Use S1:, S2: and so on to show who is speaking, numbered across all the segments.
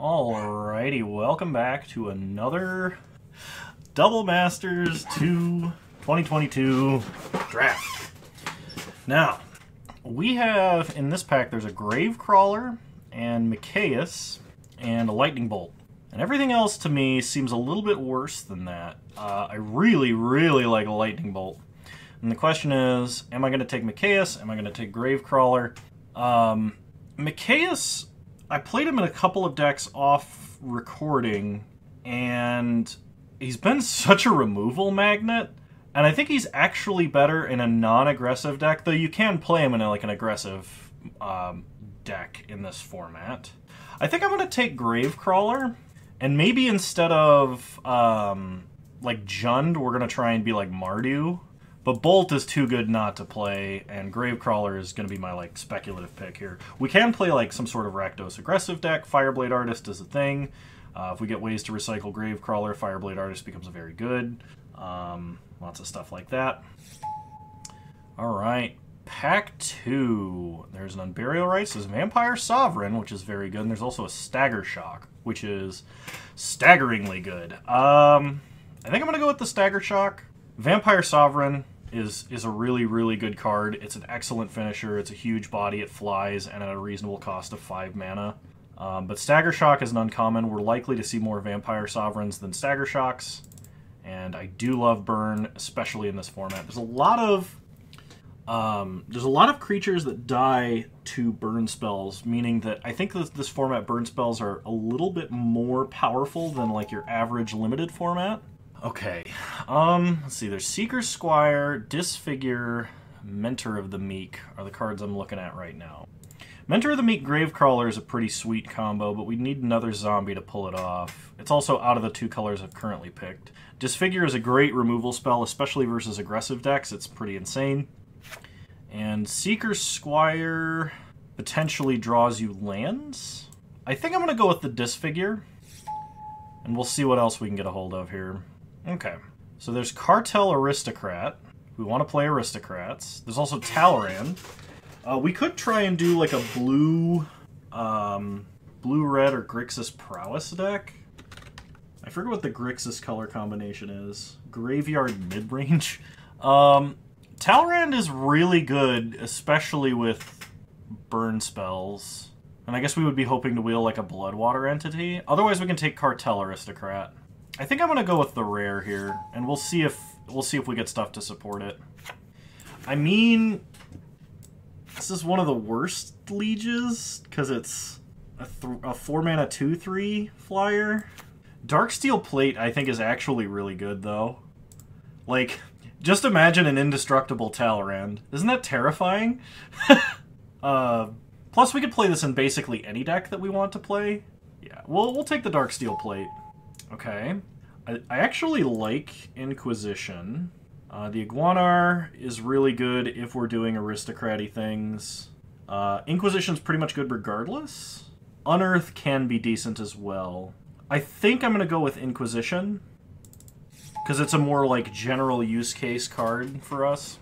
S1: Alrighty, welcome back to another Double Masters 2 2022 draft. Now, we have, in this pack, there's a Gravecrawler and Mikaeus and a Lightning Bolt. And everything else to me seems a little bit worse than that. I really like a Lightning Bolt. And the question is, am I going to take Mikaeus? Am I going to take Gravecrawler? Mikaeus, I played him in a couple of decks off recording, and he's been such a removal magnet. And I think he's actually better in a non-aggressive deck, though you can play him in an aggressive deck in this format. I think I'm going to take Gravecrawler, and maybe instead of like Jund, we're going to try and be like Mardu. But Bolt is too good not to play, and Gravecrawler is going to be my speculative pick here. We can play some sort of Rakdos aggressive deck. Fireblade Artist is a thing. If we get ways to recycle Gravecrawler, Fireblade Artist becomes very good. Lots of stuff like that. Alright, pack 2. There's an Unburial Rites, there's Vampire Sovereign, which is very good, and there's also a Stagger Shock, which is staggeringly good. I think I'm going to go with the Stagger Shock. Vampire Sovereign is a really good card. It's an excellent finisher, it's a huge body, it flies, and at a reasonable cost of 5 mana. But Stagger Shock is an uncommon. We're likely to see more Vampire Sovereigns than Stagger Shocks. And I do love Burn, especially in this format. There's a lot of creatures that die to burn spells, meaning that I think that this format burn spells are a little bit more powerful than your average limited format. Okay, let's see, there's Seeker Squire, Disfigure, Mentor of the Meek are the cards I'm looking at right now. Mentor of the Meek Gravecrawler is a pretty sweet combo, but we need another zombie to pull it off. It's also out of the 2 colors I've currently picked. Disfigure is a great removal spell, especially versus aggressive decks. It's pretty insane. And Seeker Squire potentially draws you lands. I think I'm going to go with the Disfigure, and we'll see what else we can get a hold of here. Okay, so there's Cartel Aristocrat. We want to play Aristocrats. There's also Talrand. We could try and do a blue, blue-red or Grixis Prowess deck. I forget what the Grixis color combination is. Graveyard midrange. Talrand is really good, especially with burn spells. And I guess we would be hoping to wheel a Bloodwater entity. Otherwise, we can take Cartel Aristocrat. I think I'm gonna go with the rare here, and we'll see if we get stuff to support it. I mean, this is one of the worst lieges because it's a 4-mana 2/3 flyer. Darksteel Plate I think is actually really good though. Just imagine an indestructible Talrand. Isn't that terrifying? Plus we could play this in basically any deck that we want to play. Yeah, we'll take the Darksteel Plate. Okay. I actually like Inquisition. The Iguanar is really good if we're doing aristocrat-y things. Inquisition's pretty much good regardless. Unearth can be decent as well. I think I'm going to go with Inquisition, because it's a more general use case card for us.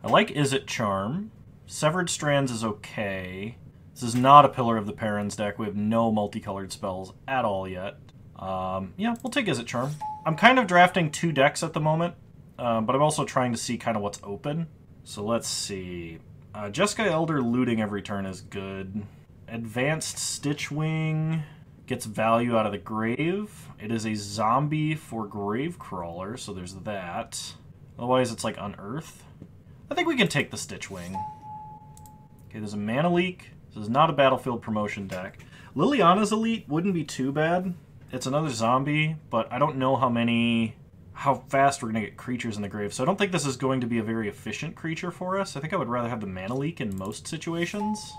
S1: I like Izzet Charm. Severed Strands is okay. This is not a Pillar of the Perins deck. We have no multicolored spells at all yet. Yeah, we'll take Izzet Charm. I'm kind of drafting 2 decks at the moment, but I'm also trying to see kind of what's open. So let's see. Jeskai Elder looting every turn is good. Advanced Stitchwing gets value out of the grave. It is a zombie for Gravecrawler, so there's that. Otherwise, it's Unearth. I think we can take the Stitchwing. Okay, there's a Mana Leak. This is not a Battlefield Promotion deck. Liliana's Elite wouldn't be too bad. It's another zombie, but I don't know how fast we're going to get creatures in the grave, so I don't think this is going to be a very efficient creature for us. I think I would rather have the Mana Leak in most situations.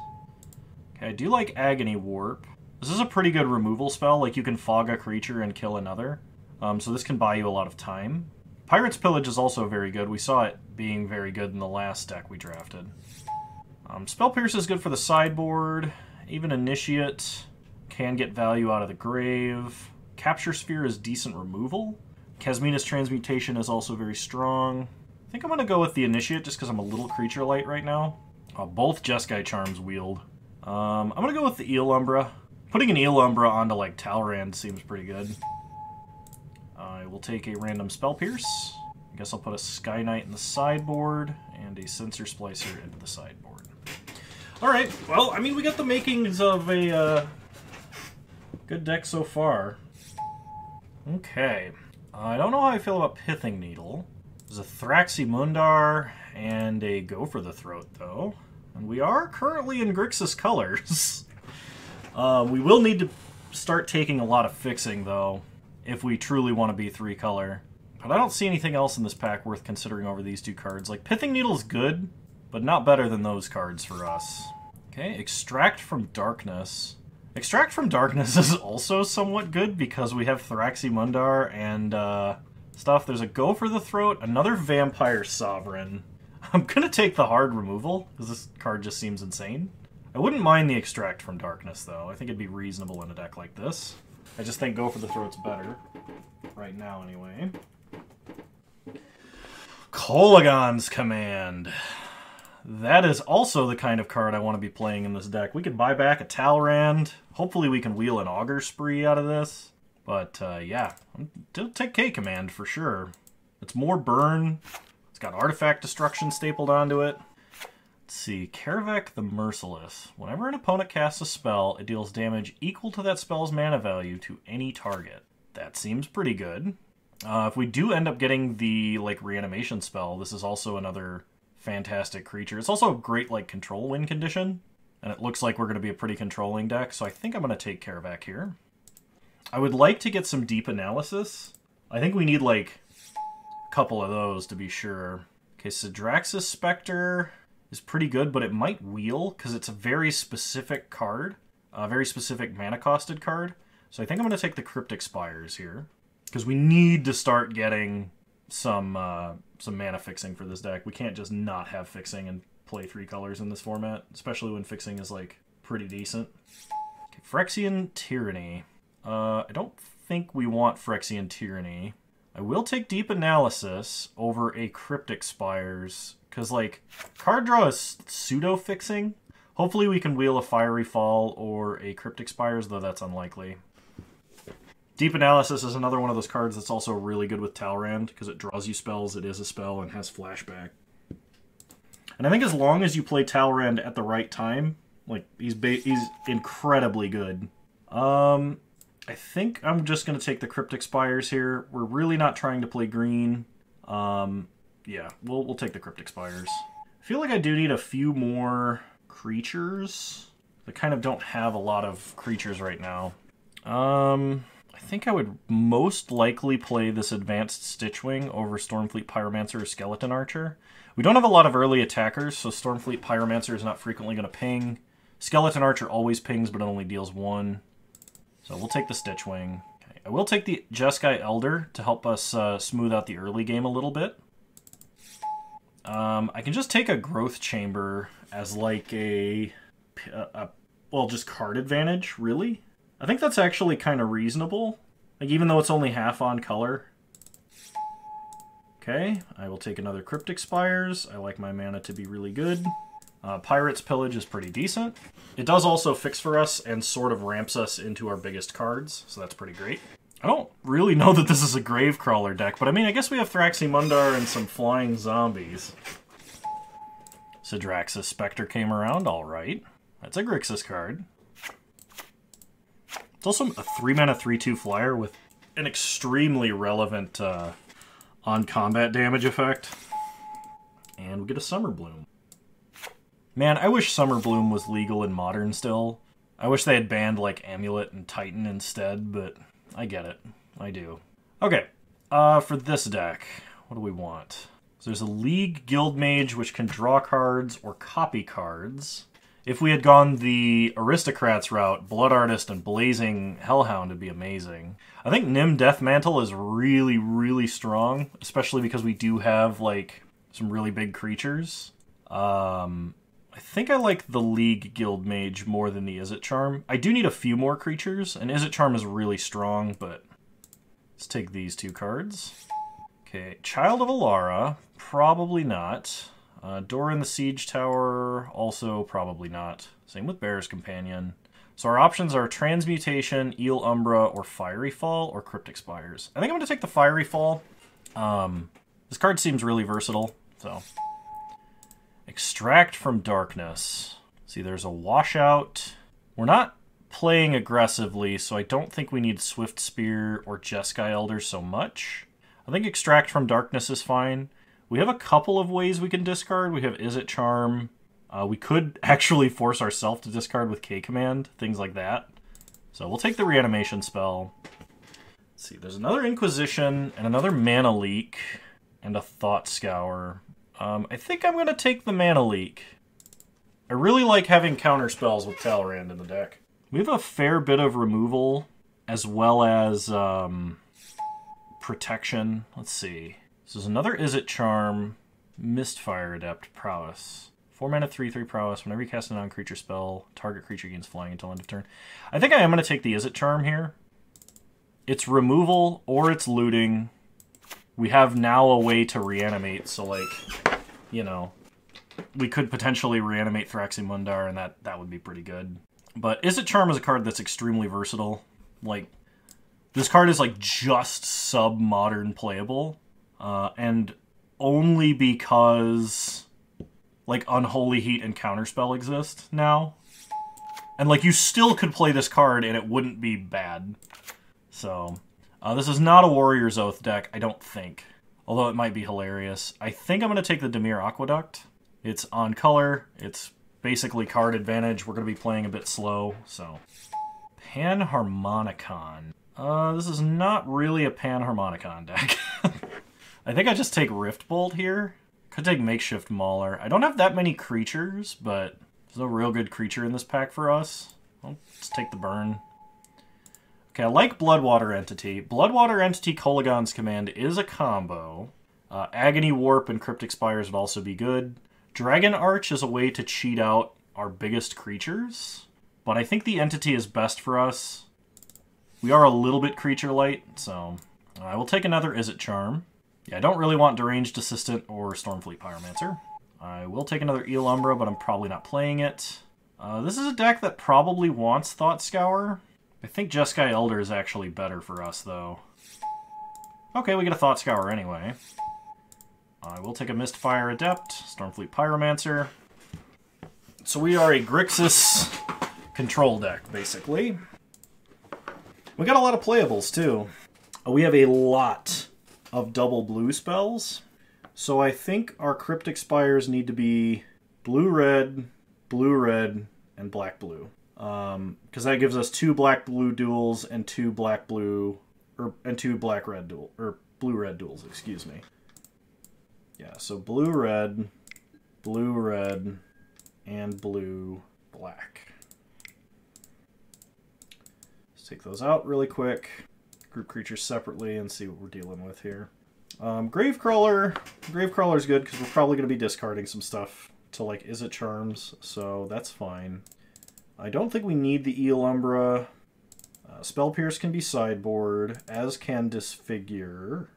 S1: Okay, I do like Agony Warp. This is a pretty good removal spell, you can fog a creature and kill another, so this can buy you a lot of time. Pirate's Pillage is also very good. We saw it being very good in the last deck we drafted. Spell Pierce is good for the sideboard. Even Initiate can get value out of the grave. Capture Sphere is decent removal. Kasmina's Transmutation is also very strong. I think I'm going to go with the Initiate just because I'm a little creature light right now. Both Jeskai Charms wield. I'm going to go with the Eel Umbra. Putting an Eel Umbra onto, like, Talrand seems pretty good. I will take a random Spell Pierce. I guess I'll put a Sky Knight in the sideboard and a Sensor Splicer into the sideboard. Alright, well, I mean, we got the makings of a good deck so far. Okay. I don't know how I feel about Pithing Needle. There's a Thraximundar and a Go for the Throat, though. And we are currently in Grixis colors. We will need to start taking a lot of fixing, though, if we truly want to be 3-color. But I don't see anything else in this pack worth considering over these two cards. Like, Pithing Needle is good, but not better than those cards for us. Okay, Extract from Darkness. Extract from Darkness is also somewhat good because we have Thraximundar and stuff. There's a Go for the Throat, another Vampire Sovereign. I'm gonna take the hard removal, because this card just seems insane. I wouldn't mind the Extract from Darkness, though. I think it'd be reasonable in a deck like this. I just think Go for the Throat's better. Right now, anyway. Kolaghan's Command. That is also the kind of card I want to be playing in this deck. We could buy back a Talrand. Hopefully we can wheel an Augur Spree out of this. But, yeah. It'll take K-Command for sure. It's more burn. It's got Artifact Destruction stapled onto it. Let's see. Karavek the Merciless. Whenever an opponent casts a spell, it deals damage equal to that spell's mana value to any target. That seems pretty good. If we do end up getting the, like, reanimation spell, this is also another fantastic creature. It's also a great, like, control win condition. And it looks like we're going to be a pretty controlling deck, so I think I'm going to take Karavek here. I would like to get some Deep Analysis. I think we need, like, a couple of those to be sure. Okay, Sidraxis Spectre is pretty good, but it might wheel, because it's a very specific card. A very specific mana-costed card. So I think I'm going to take the Cryptic Spires here. Because we need to start getting some mana fixing for this deck. We can't just not have fixing and play 3 colors in this format, especially when fixing is, like, pretty decent. Okay, Phyrexian Tyranny. I don't think we want Phyrexian Tyranny. I will take Deep Analysis over a Cryptic Spires, because, like, card draw is pseudo-fixing. Hopefully we can wheel a Fiery Fall or a Cryptic Spires, though that's unlikely. Deep Analysis is another one of those cards that's also really good with Talrand, because it draws you spells, it is a spell, and has flashback. And I think as long as you play Talrand at the right time, like, he's incredibly good. I think I'm just going to take the Cryptic Spires here. We're really not trying to play green. Yeah, we'll take the Cryptic Spires. I feel like I do need a few more creatures. I kind of don't have a lot of creatures right now. I think I would most likely play this Advanced Stitchwing over Stormfleet Pyromancer or Skeleton Archer. We don't have a lot of early attackers, so Stormfleet Pyromancer is not frequently going to ping. Skeleton Archer always pings, but it only deals 1. So we'll take the Stitchwing. Okay. I will take the Jeskai Elder to help us smooth out the early game a little bit. I can just take a Growth Chamber as like well, just card advantage, really. I think that's actually kind of reasonable, like even though it's only half on color. Okay, I will take another Cryptic Spires. I like my mana to be really good. Pirate's Pillage is pretty decent. It does also fix for us and sort of ramps us into our biggest cards, so that's pretty great. I don't really know that this is a Gravecrawler deck, but I mean, I guess we have Thraximundar and some flying zombies. Sidraxis Spectre came around, alright. That's a Grixis card. It's also a 3-mana 3/2 flyer with an extremely relevant on-combat damage effect. And we get a Summer Bloom. Man, I wish Summer Bloom was legal in Modern still. I wish they had banned, like, Amulet and Titan instead, but I get it. I do. Okay, for this deck, what do we want? So there's a League Guildmage, which can draw cards or copy cards. If we had gone the Aristocrats route, Blood Artist and Blazing Hellhound would be amazing. I think Nim Deathmantle is really, really strong, especially because we do have, like, some really big creatures. I think I like the League Guildmage more than the Izzet Charm. I do need a few more creatures, and Izzet Charm is really strong, but let's take these 2 cards. Okay, Child of Alara, probably not. Door in the Siege Tower, also probably not. Same with Bear's Companion. So our options are Transmutation, Eel Umbra, or Fiery Fall, or Cryptic Spires. I think I'm going to take the Fiery Fall. This card seems really versatile, so... Extract from Darkness. See, there's a Washout. We're not playing aggressively, so I don't think we need Swift Spear or Jeskai Elder so much. I think Extract from Darkness is fine. We have a couple of ways we can discard. We have Izzet Charm. We could actually force ourselves to discard with K-Command, things like that. So we'll take the Reanimation spell. Let's see, there's another Inquisition and another Mana Leak and a Thought Scour. I think I'm going to take the Mana Leak. I really like having counter spells with Talrand in the deck. We have a fair bit of removal as well as protection. Let's see. This is another Izzet Charm, Mistfire Adept, Prowess. 4 mana, 3/3 Prowess. Whenever you cast a non-creature spell, target creature gains flying until end of turn. I think I am going to take the Izzet Charm here. It's removal or it's looting. We have now a way to reanimate, so, like, you know, we could potentially reanimate Thraximundar, and that would be pretty good. But Izzet Charm is a card that's extremely versatile. Like, this card is, like, just sub-modern playable, and only because, like, Unholy Heat and Counterspell exist now. And, like, you still could play this card, and it wouldn't be bad. So... this is not a Warrior's Oath deck, I don't think. Although it might be hilarious. I think I'm going to take the Dimir Aqueduct. It's on color. It's basically card advantage. We're going to be playing a bit slow, so... Panharmonicon. This is not really a Panharmonicon deck. I think I just take Riftbolt here. Could take Makeshift Mauler. I don't have that many creatures, but there's no real good creature in this pack for us. Well, let's take the burn. Okay, I like Bloodwater Entity. Bloodwater Entity Kolaghan's Command is a combo. Agony Warp and Cryptic Spires would also be good. Dragon Arch is a way to cheat out our biggest creatures, but I think the Entity is best for us. We are a little bit creature light, so I will take another Izzet Charm. Yeah, I don't really want Deranged Assistant or Stormfleet Pyromancer. I will take another Eel Umbra, but I'm probably not playing it. This is a deck that probably wants Thought Scour. I think Jeskai Elder is actually better for us, though. Okay, we get a Thought Scour anyway. I will take a Mistfire Adept, Stormfleet Pyromancer. So we are a Grixis control deck, basically. We got a lot of playables, too. We have a lot of double blue spells. So I think our Cryptic Spires need to be blue-red, and black-blue. Because that gives us 2 black-blue duels and 2 black-blue, and 2 black-red duel, or blue-red duels, excuse me. Yeah, so blue-red, and blue-black. Let's take those out really quick. Group creatures separately and see what we're dealing with here. Gravecrawler. Gravecrawler's good because we're probably going to be discarding some stuff to, like, Izzet Charms, so that's fine. I don't think we need the Eel Umbra. Spell Pierce can be sideboard, as can Disfigure.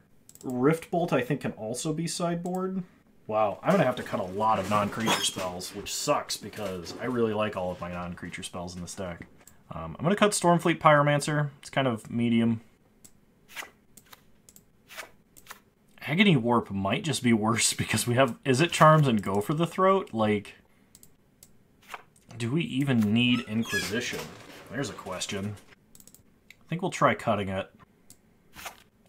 S1: Riftbolt, I think, can also be sideboard. Wow, I'm going to have to cut a lot of non-creature spells, which sucks because I really like all of my non-creature spells in this deck. I'm going to cut Stormfleet Pyromancer. It's kind of medium. Agony Warp might just be worse because we have Izzet Charms and Go for the Throat. Like, do we even need Inquisition? There's a question. I think we'll try cutting it.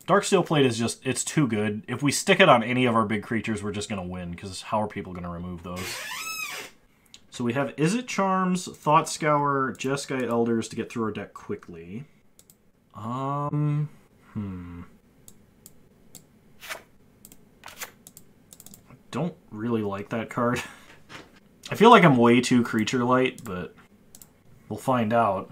S1: Darksteel Plate is just, it's too good. If we stick it on any of our big creatures, we're just going to win, because how are people going to remove those? So we have Izzet Charms, Thought Scour, Jeskai Elders to get through our deck quickly. I don't really like that card. I feel like I'm way too creature light, but we'll find out.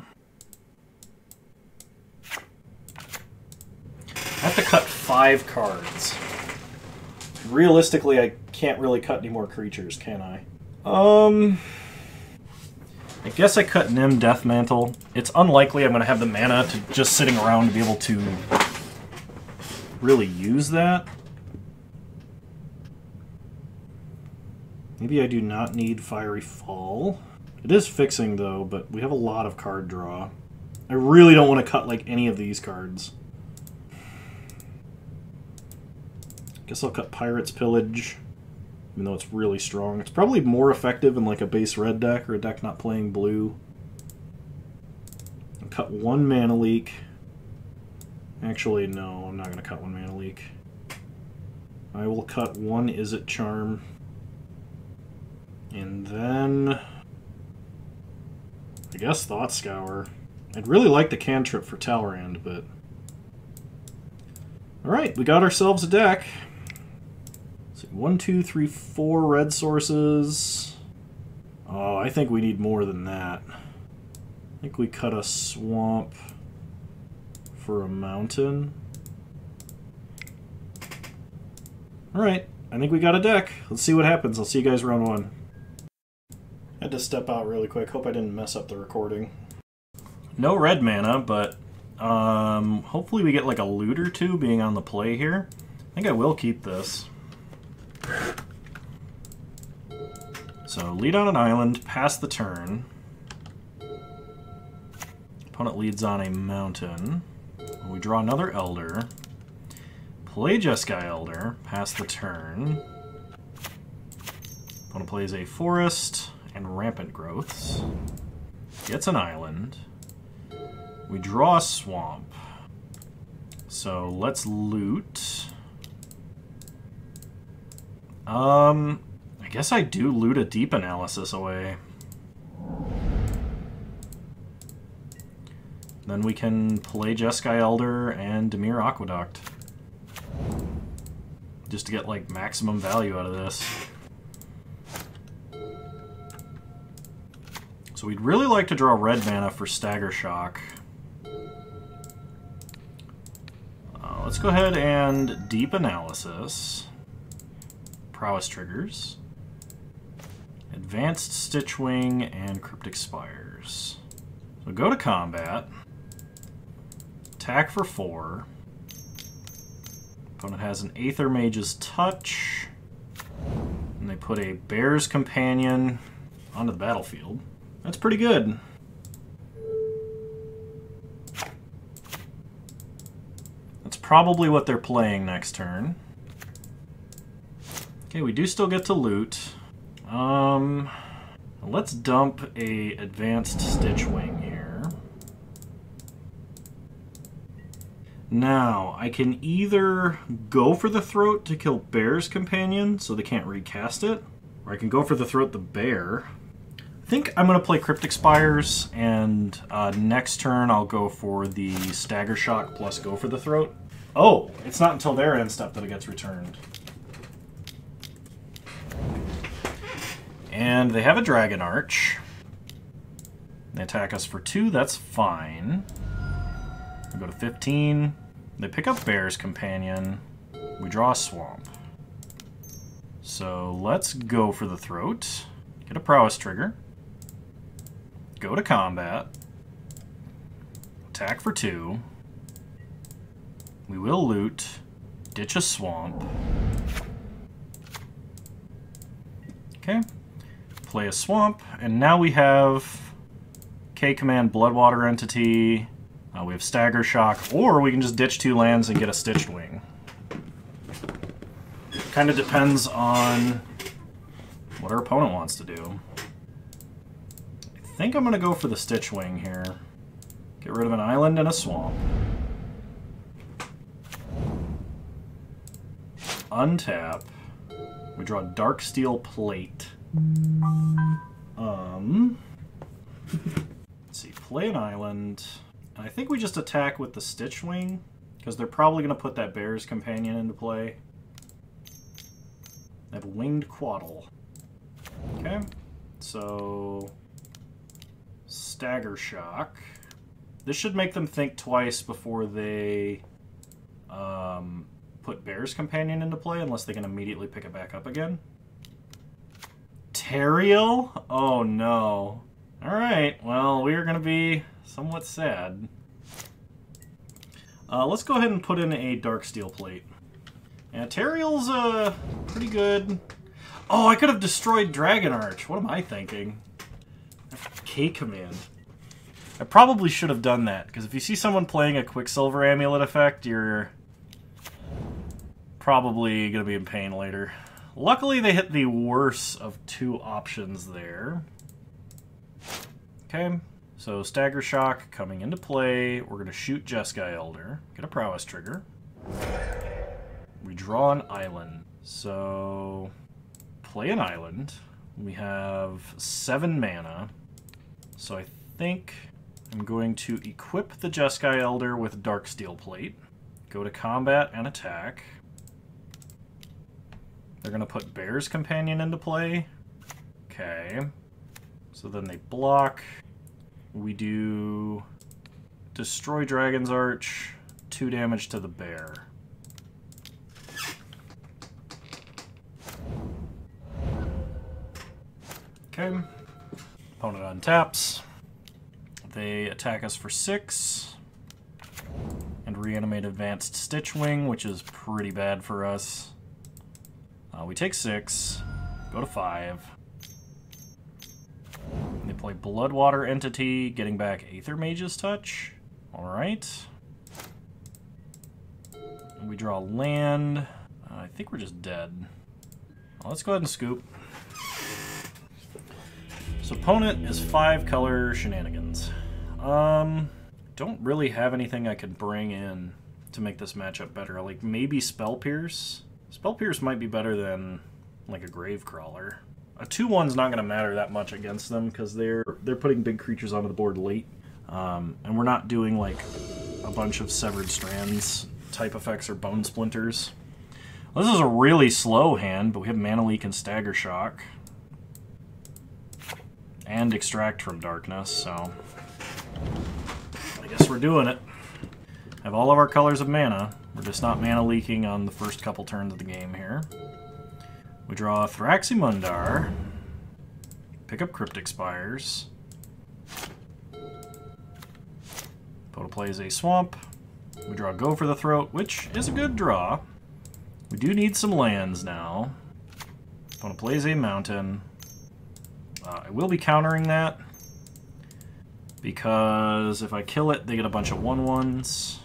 S1: I have to cut 5 cards. Realistically, I can't really cut any more creatures, can I? I guess I cut Nim Deathmantle. It's unlikely I'm going to have the mana to just sitting around to be able to really use that. Maybe I do not need Fiery Fall. It is fixing, though, but we have a lot of card draw. I really don't want to cut, like, any of these cards. Guess I'll cut Pirate's Pillage, even though it's really strong. It's probably more effective in, like, a base red deck or a deck not playing blue. I'll cut 1 Mana Leak. Actually, no, I'm not going to cut 1 Mana Leak. I will cut 1 Izzet Charm. And then... I guess Thought Scour. I'd really like the cantrip for Talrand, but... Alright, we got ourselves a deck. Let's see, 1, 2, 3, 4 red sources. Oh, I think we need more than that. I think we cut a swamp for a mountain. Alright, I think we got a deck. Let's see what happens. I'll see you guys round 1. I had to step out really quick. Hope I didn't mess up the recording. No red mana, but hopefully we get like a loot or two being on the play here. I think I will keep this. So lead on an island, pass the turn. Opponent leads on a mountain. We draw another Elder. Play Jeskai Elder, pass the turn. Opponent plays a forest and rampant growths. Gets an island. We draw a swamp. So let's loot. I guess I do loot a deep analysis away. Then we can play Jeskai Elder and Dimir Aqueduct. Just to get like maximum value out of this. So we'd really like to draw red mana for Stagger Shock. Let's go ahead and Deep Analysis. Prowess triggers. Advanced Stitchwing and Cryptic Spires. So go to combat. Attack for 4. Opponent has an Aether Mage's Touch. And they put a Bear's Companion onto the battlefield. That's pretty good. That's probably what they're playing next turn. Okay, we do still get to loot. Let's dump a Advanced Stitchwing here. Now, I can either go for the Throat to kill Bear's Companion so they can't recast it, or I can go for the Throat the Bear. I think I'm going to play Cryptic Spires, and next turn I'll go for the Stagger Shock plus go for the Throat. Oh, it's not until their end step that it gets returned. And they have a Dragon Arch. They attack us for 2, that's fine. We go to 15. They pick up Bear's Companion. We draw a Swamp. So let's go for the Throat. Get a Prowess trigger. Go to combat. Attack for 2. We will loot. Ditch a Swamp. Okay. Play a Swamp. And now we have K-Command Bloodwater Entity. We have Stagger Shock. Or we can just ditch 2 lands and get a Stitched Wing. Kind of depends on what our opponent wants to do. I think I'm going to go for the Stitch Wing here. Get rid of an island and a swamp. Untap. We draw Darksteel Plate. Let's see, play an island. And I think we just attack with the Stitch Wing, because they're probably going to put that Bear's Companion into play. They have Winged Quaddle. Okay, so Stagger Shock. This should make them think twice before they put Bear's Companion into play, unless they can immediately pick it back up again. Teriel? Oh no. Alright, well, we are going to be somewhat sad. Let's go ahead and put in a Darksteel Plate. Yeah, Teriel's pretty good. Oh, I could have destroyed Dragon Arch. What am I thinking? I K command. I probably should have done that, because if you see someone playing a Quicksilver Amulet effect, you're probably going to be in pain later. Luckily, they hit the worse of two options there. Okay, so Stagger Shock coming into play. We're going to shoot Jeskai Elder, get a Prowess trigger. We draw an island. So, play an island. We have 7 mana. So I think I'm going to equip the Jeskai Elder with Darksteel Plate. Go to combat and attack. They're going to put Bear's Companion into play. Okay. So then they block. We do Destroy Dragon's Arch. 2 damage to the bear. Okay. Opponent untaps. They attack us for 6. And reanimate Advanced Stitchwing, which is pretty bad for us. We take 6. Go to 5. They play Bloodwater Entity, getting back Aether Mage's Touch. Alright. We draw land. I think we're just dead. Well, let's go ahead and scoop. So opponent is 5-color shenanigans. Don't really have anything I could bring in to make this matchup better. Like, maybe Spell Pierce? Spell Pierce might be better than, like, a Gravecrawler. A 2/1's not going to matter that much against them, because they're putting big creatures onto the board late. And we're not doing, like, a bunch of Severed Strands type effects or Bone Splinters. Well, this is a really slow hand, but we have Mana Leak and Stagger Shock. And Extract from Darkness, so I guess we're doing it. Have all of our colors of mana. We're just not mana leaking on the first couple turns of the game here. We draw Thraximundar. Pick up Cryptic Spires. Opponent plays a Swamp. We draw Go for the Throat, which is a good draw. We do need some lands now. Opponent plays a Mountain. I will be countering that, because if I kill it, they get a bunch of 1/1s.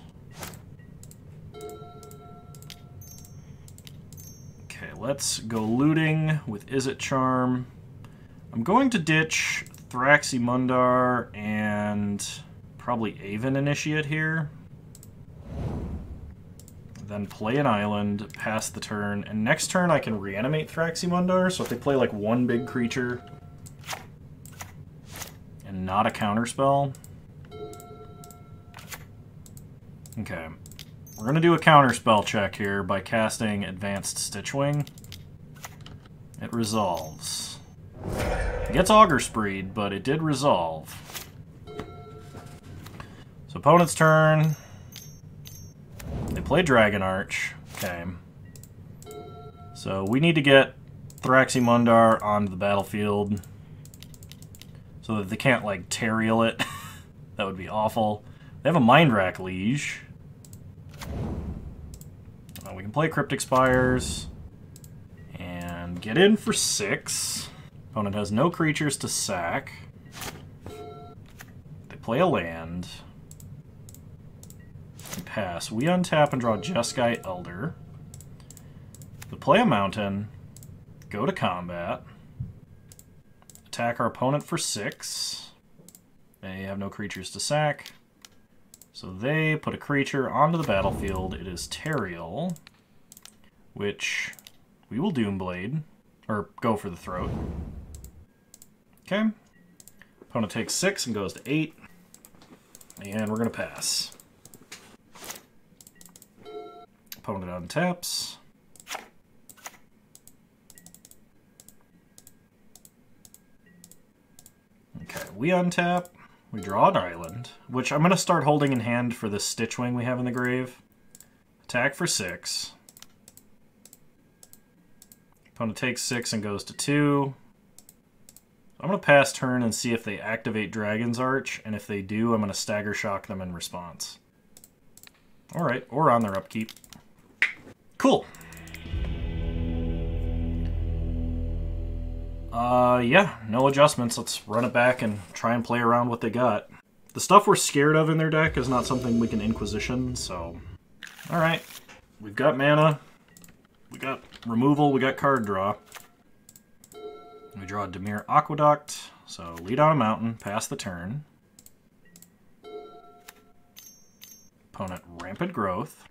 S1: Okay, let's go looting with Izzet Charm. I'm going to ditch Thraximundar and probably Aven Initiate here. Then play an island, pass the turn, and next turn I can reanimate Thraximundar, so if they play like one big creature and not a counterspell. Okay. We're going to do a counterspell check here by casting Advanced Stitchwing. It resolves. It gets Augur Spreed, but it did resolve. So opponent's turn. They play Dragon Arch. Okay. So we need to get Thraximundar onto the battlefield so that they can't, like, Teriel it. That would be awful. They have a Mindrack Liege. We can play Cryptic Spires and get in for 6. Opponent has no creatures to sack. They play a land. They pass. We untap and draw Jeskai Elder. They play a mountain. Go to combat. Attack our opponent for 6. They have no creatures to sack. So they put a creature onto the battlefield. It is Teriel, which we will Doomblade, or Go for the Throat. Okay. Opponent takes 6 and goes to 8. And we're going to pass. Opponent untaps. Okay, we untap. We draw an island, which I'm going to start holding in hand for this Stitchwing we have in the grave. Attack for 6. Opponent takes 6 and goes to 2. I'm going to pass turn and see if they activate Dragon's Arch, and if they do, I'm going to Stagger Shock them in response. Alright, or on their upkeep. Cool. Yeah, no adjustments. Let's run it back and try and play around what they got. The stuff we're scared of in their deck is not something we can Inquisition, so... Alright. We've got mana. We got removal, we got card draw. We draw Dimir Aqueduct, so lead on a mountain, pass the turn. Opponent Rampant Growth.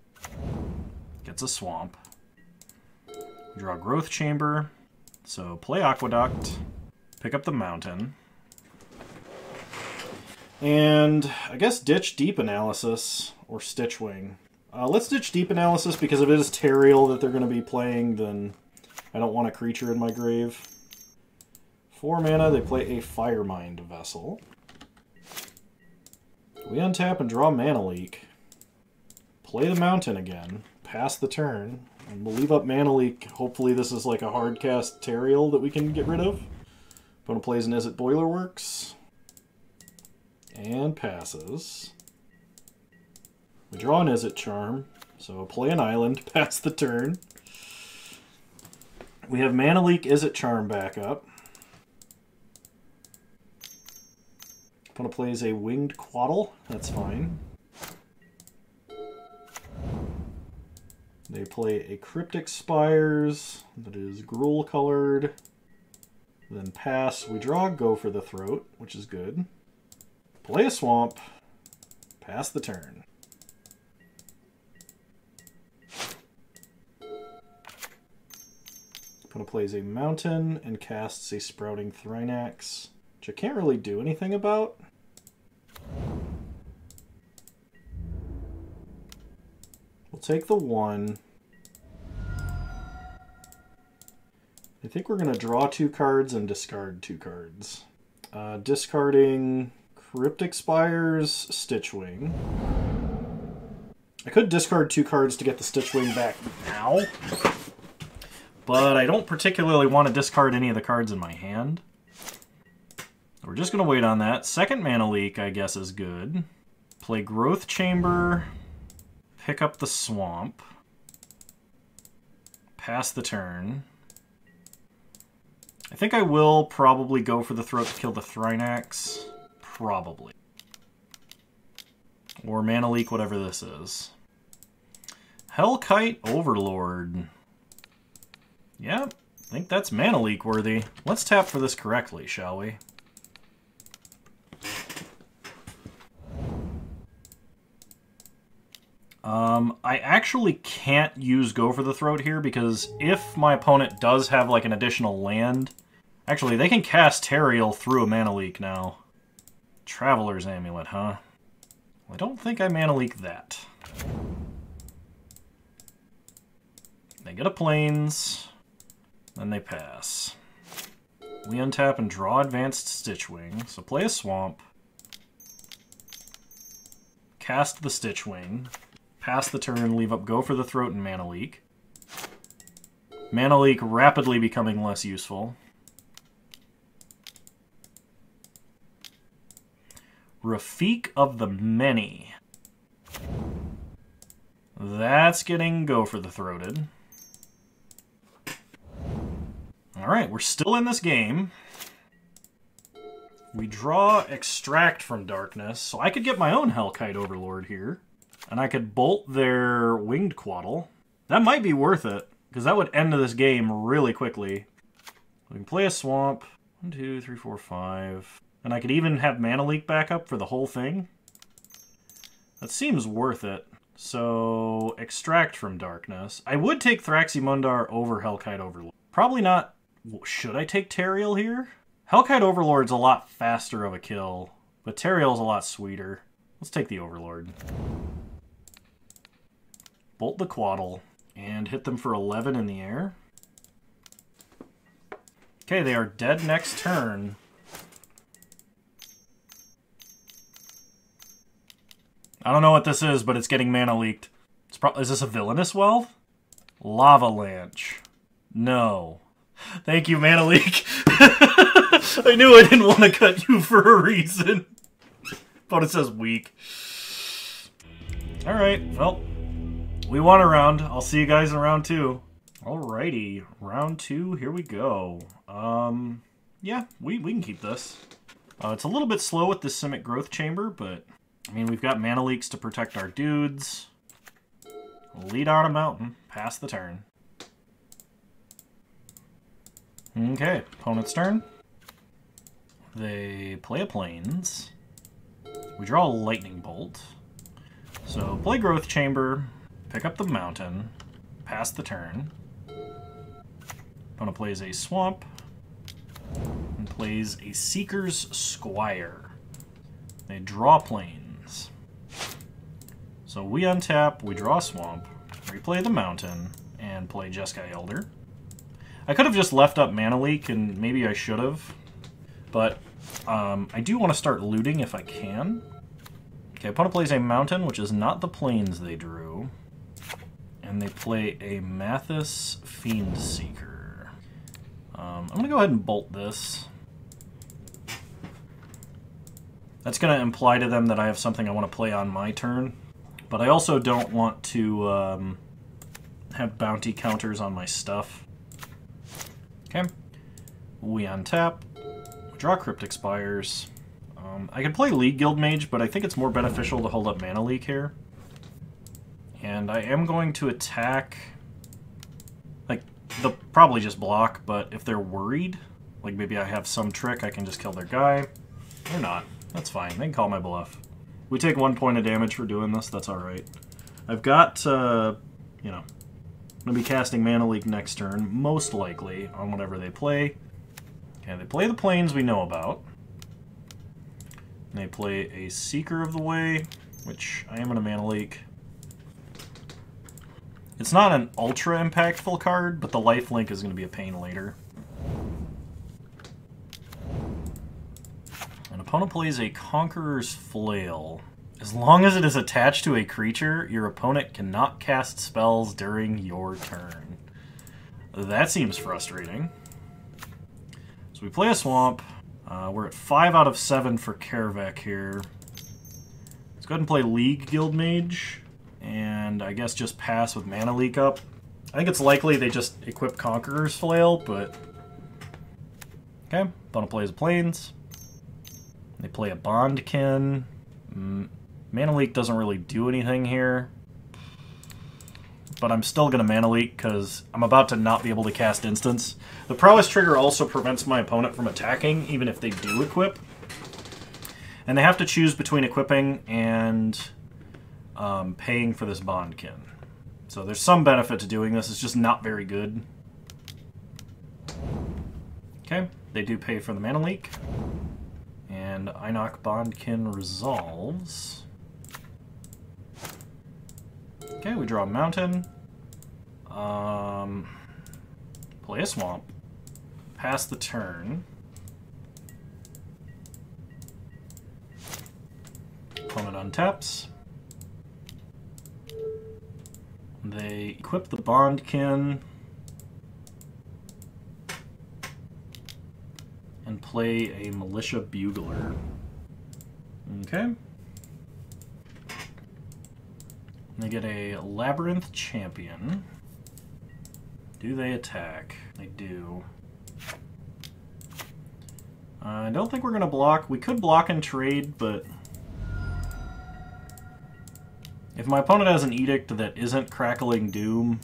S1: Gets a swamp. We draw Growth Chamber, so play Aqueduct, pick up the mountain. And I guess ditch Deep Analysis or Stitchwing. Let's ditch Deep Analysis because if it is Teriel that they're going to be playing, then I don't want a creature in my grave. 4 mana, they play a Firemind Vessel. We untap and draw Mana Leak. Play the mountain again, pass the turn, and we'll leave up Mana Leak. Hopefully this is like a hard cast Teriel that we can get rid of. Opponent plays an Izzet Boilerworks. And passes. We draw an Izzet Charm, so play an island, pass the turn. We have Mana Leak, Izzet Charm back up. Opponent plays a Winged Quaddle, that's fine. They play a Cryptic Spires that is Gruul colored. Then pass, we draw Go for the Throat, which is good. Play a Swamp, pass the turn. Opponent plays a Mountain and casts a Sprouting Thrynax, which I can't really do anything about. We'll take the 1. I think we're going to draw 2 cards and discard 2 cards. Discarding Cryptic Spires, Stitchwing. I could discard 2 cards to get the Stitchwing back now, but I don't particularly want to discard any of the cards in my hand. We're just going to wait on that. Second Mana Leak, I guess, is good. Play Growth Chamber, pick up the Swamp, pass the turn. I think I will probably go for the Throat to kill the Thrynax. Probably. Or Mana Leak, whatever this is. Hellkite Overlord. Yeah, I think that's Mana Leak worthy. Let's tap for this correctly, shall we? I actually can't use Go for the Throat here because if my opponent does have like an additional land... Actually, they can cast Teriel through a Mana Leak now. Traveler's Amulet, huh? Well, I don't think I Mana Leak that. They get a Plains, then they pass. We untap and draw Advanced Stitchwing, so play a Swamp. Cast the Stitchwing. Pass the turn, leave up Go for the Throat and Mana Leak. Mana Leak rapidly becoming less useful. Rafik of the Many. That's getting Go for the Throated. Alright, we're still in this game. We draw Extract from Darkness, so I could get my own Hellkite Overlord here. And I could bolt their Winged Quaddle. That might be worth it, because that would end this game really quickly. We can play a Swamp. 1, 2, 3, 4, 5. And I could even have Mana Leak back up for the whole thing. That seems worth it. So, Extract from Darkness. I would take Thraximundar over Hellkite Overlord. Probably not... Should I take Teriel here? Hellkite Overlord's a lot faster of a kill, but Teriel's a lot sweeter. Let's take the Overlord. Bolt the Quaddle, and hit them for 11 in the air. Okay, they are dead next turn. I don't know what this is, but it's getting Mana Leaked. Is this a Villainous Wealth? Lava Lanch. No. Thank you, Mana Leak. I knew I didn't want to cut you for a reason. But it says weak. Alright, well, we won a round. I'll see you guys in round 2. Alrighty, round 2, here we go. Yeah, we can keep this. It's a little bit slow with the Simic Growth Chamber, but, I mean, we've got mana leaks to protect our dudes. Lead on a mountain. Pass the turn. Okay, opponent's turn. They play a Plains. We draw a Lightning Bolt. So, play Growth Chamber, pick up the mountain, pass the turn. Opponent plays a Swamp, and plays a Seeker's Squire. They draw Plains. So we untap, we draw Swamp, replay the mountain, and play Jeskai Elder. I could have just left up Mana Leak, and maybe I should have, but I do want to start looting if I can. Okay, opponent plays a mountain, which is not the Plains they drew, and they play a Mathis Fiend Seeker. I'm going to go ahead and bolt this. That's going to imply to them that I have something I want to play on my turn, but I also don't want to have bounty counters on my stuff. Okay, we untap, we draw Cryptic Spires. I could play League Guild Mage, but I think it's more beneficial to hold up Mana Leak here. And I am going to attack... Like, they'll probably just block, but if they're worried, like maybe I have some trick, I can just kill their guy. Or not. That's fine. They can call my bluff. We take 1 point of damage for doing this. That's alright. I've got, you know, I'm going to be casting Mana Leak next turn, most likely, on whatever they play. Okay, they play the Plains we know about. They play a Seeker of the Way, which I am going to Mana Leak. It's not an ultra impactful card, but the lifelink is going to be a pain later. An opponent plays a Conqueror's Flail. As long as it is attached to a creature, your opponent cannot cast spells during your turn. That seems frustrating. So we play a Swamp. We're at 5 out of 7 for Karavek here. Let's go ahead and play League Guild Mage. And I guess just pass with Mana Leak up. I think it's likely they just equip Conqueror's Flail, but... Okay, opponent plays a Plains. They play a Bondkin. Mana Leak doesn't really do anything here. But I'm still going to Mana Leak because I'm about to not be able to cast Instants. The Prowess trigger also prevents my opponent from attacking, even if they do equip. And they have to choose between equipping and paying for this Bondkin. So there's some benefit to doing this. It's just not very good. Okay, they do pay for the Mana Leak. And Einok Bondkin resolves. Okay, we draw a mountain. Play a Swamp. Pass the turn. Opponent untaps. They equip the Bondkin. And play a Militia Bugler. Okay. They get a Labyrinth Champion. Do they attack? They do. I don't think we're going to block. We could block and trade, but... If my opponent has an Edict that isn't Crackling Doom,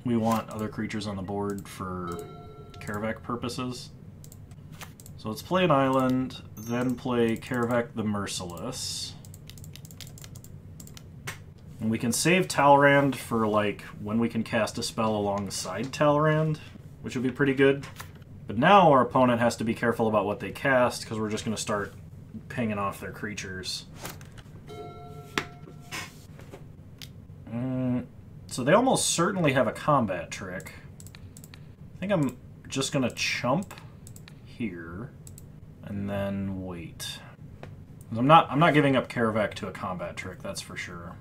S1: we want other creatures on the board for Karavek purposes. So let's play an island, then play Karavek the Merciless. And we can save Talrand for, like, when we can cast a spell alongside Talrand, which would be pretty good. But now our opponent has to be careful about what they cast, because we're just going to start pinging off their creatures. So they almost certainly have a combat trick. I think I'm just going to chump here, and then wait. I'm not giving up Karavek to a combat trick, that's for sure.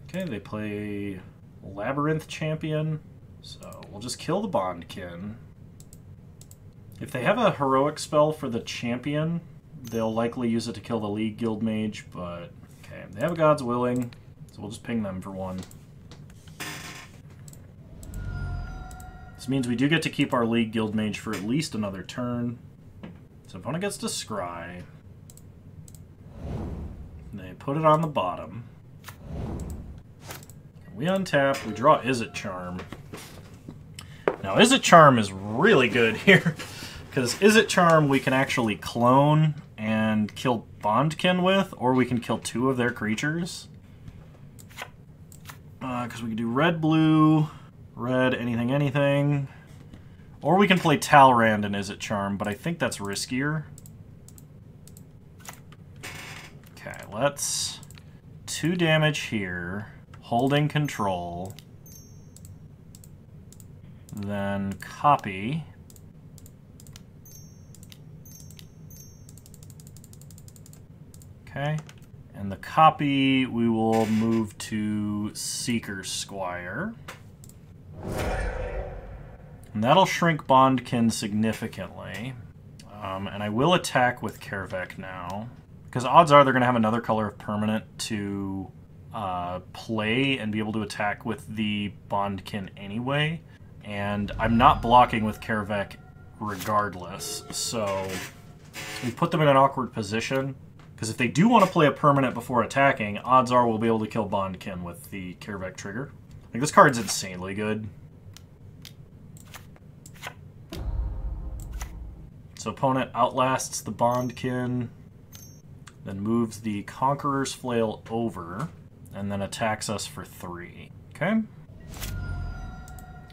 S1: Okay, they play Labyrinth Champion, so we'll just kill the Bondkin. If they have a heroic spell for the champion, they'll likely use it to kill the League Guild Mage, but okay, they have a God's Willing, so we'll just ping them for 1. This means we do get to keep our League Guild Mage for at least another turn. So opponent gets to scry. They put it on the bottom. We untap, we draw Izzet Charm. Now Izzet Charm is really good here, because Izzet Charm we can actually clone and kill Bondkin with, or we can kill 2 of their creatures. Because we can do red, blue, red, anything, anything. Or we can play Talrand and Izzet Charm, but I think that's riskier. Okay, let's 2 damage here, holding control, then copy. Okay, and the copy we will move to Seeker's Squire. And that'll shrink Bondkin significantly. And I will attack with Kervek now, because odds are they're going to have another color of permanent to play and be able to attack with the Bondkin anyway. And I'm not blocking with Kervek regardless, so we put them in an awkward position. Because if they do want to play a permanent before attacking, odds are we'll be able to kill Bondkin with the Kervek trigger. Like, this card's insanely good. So opponent outlasts the Bondkin, then moves the Conqueror's Flail over, and then attacks us for 3. Okay?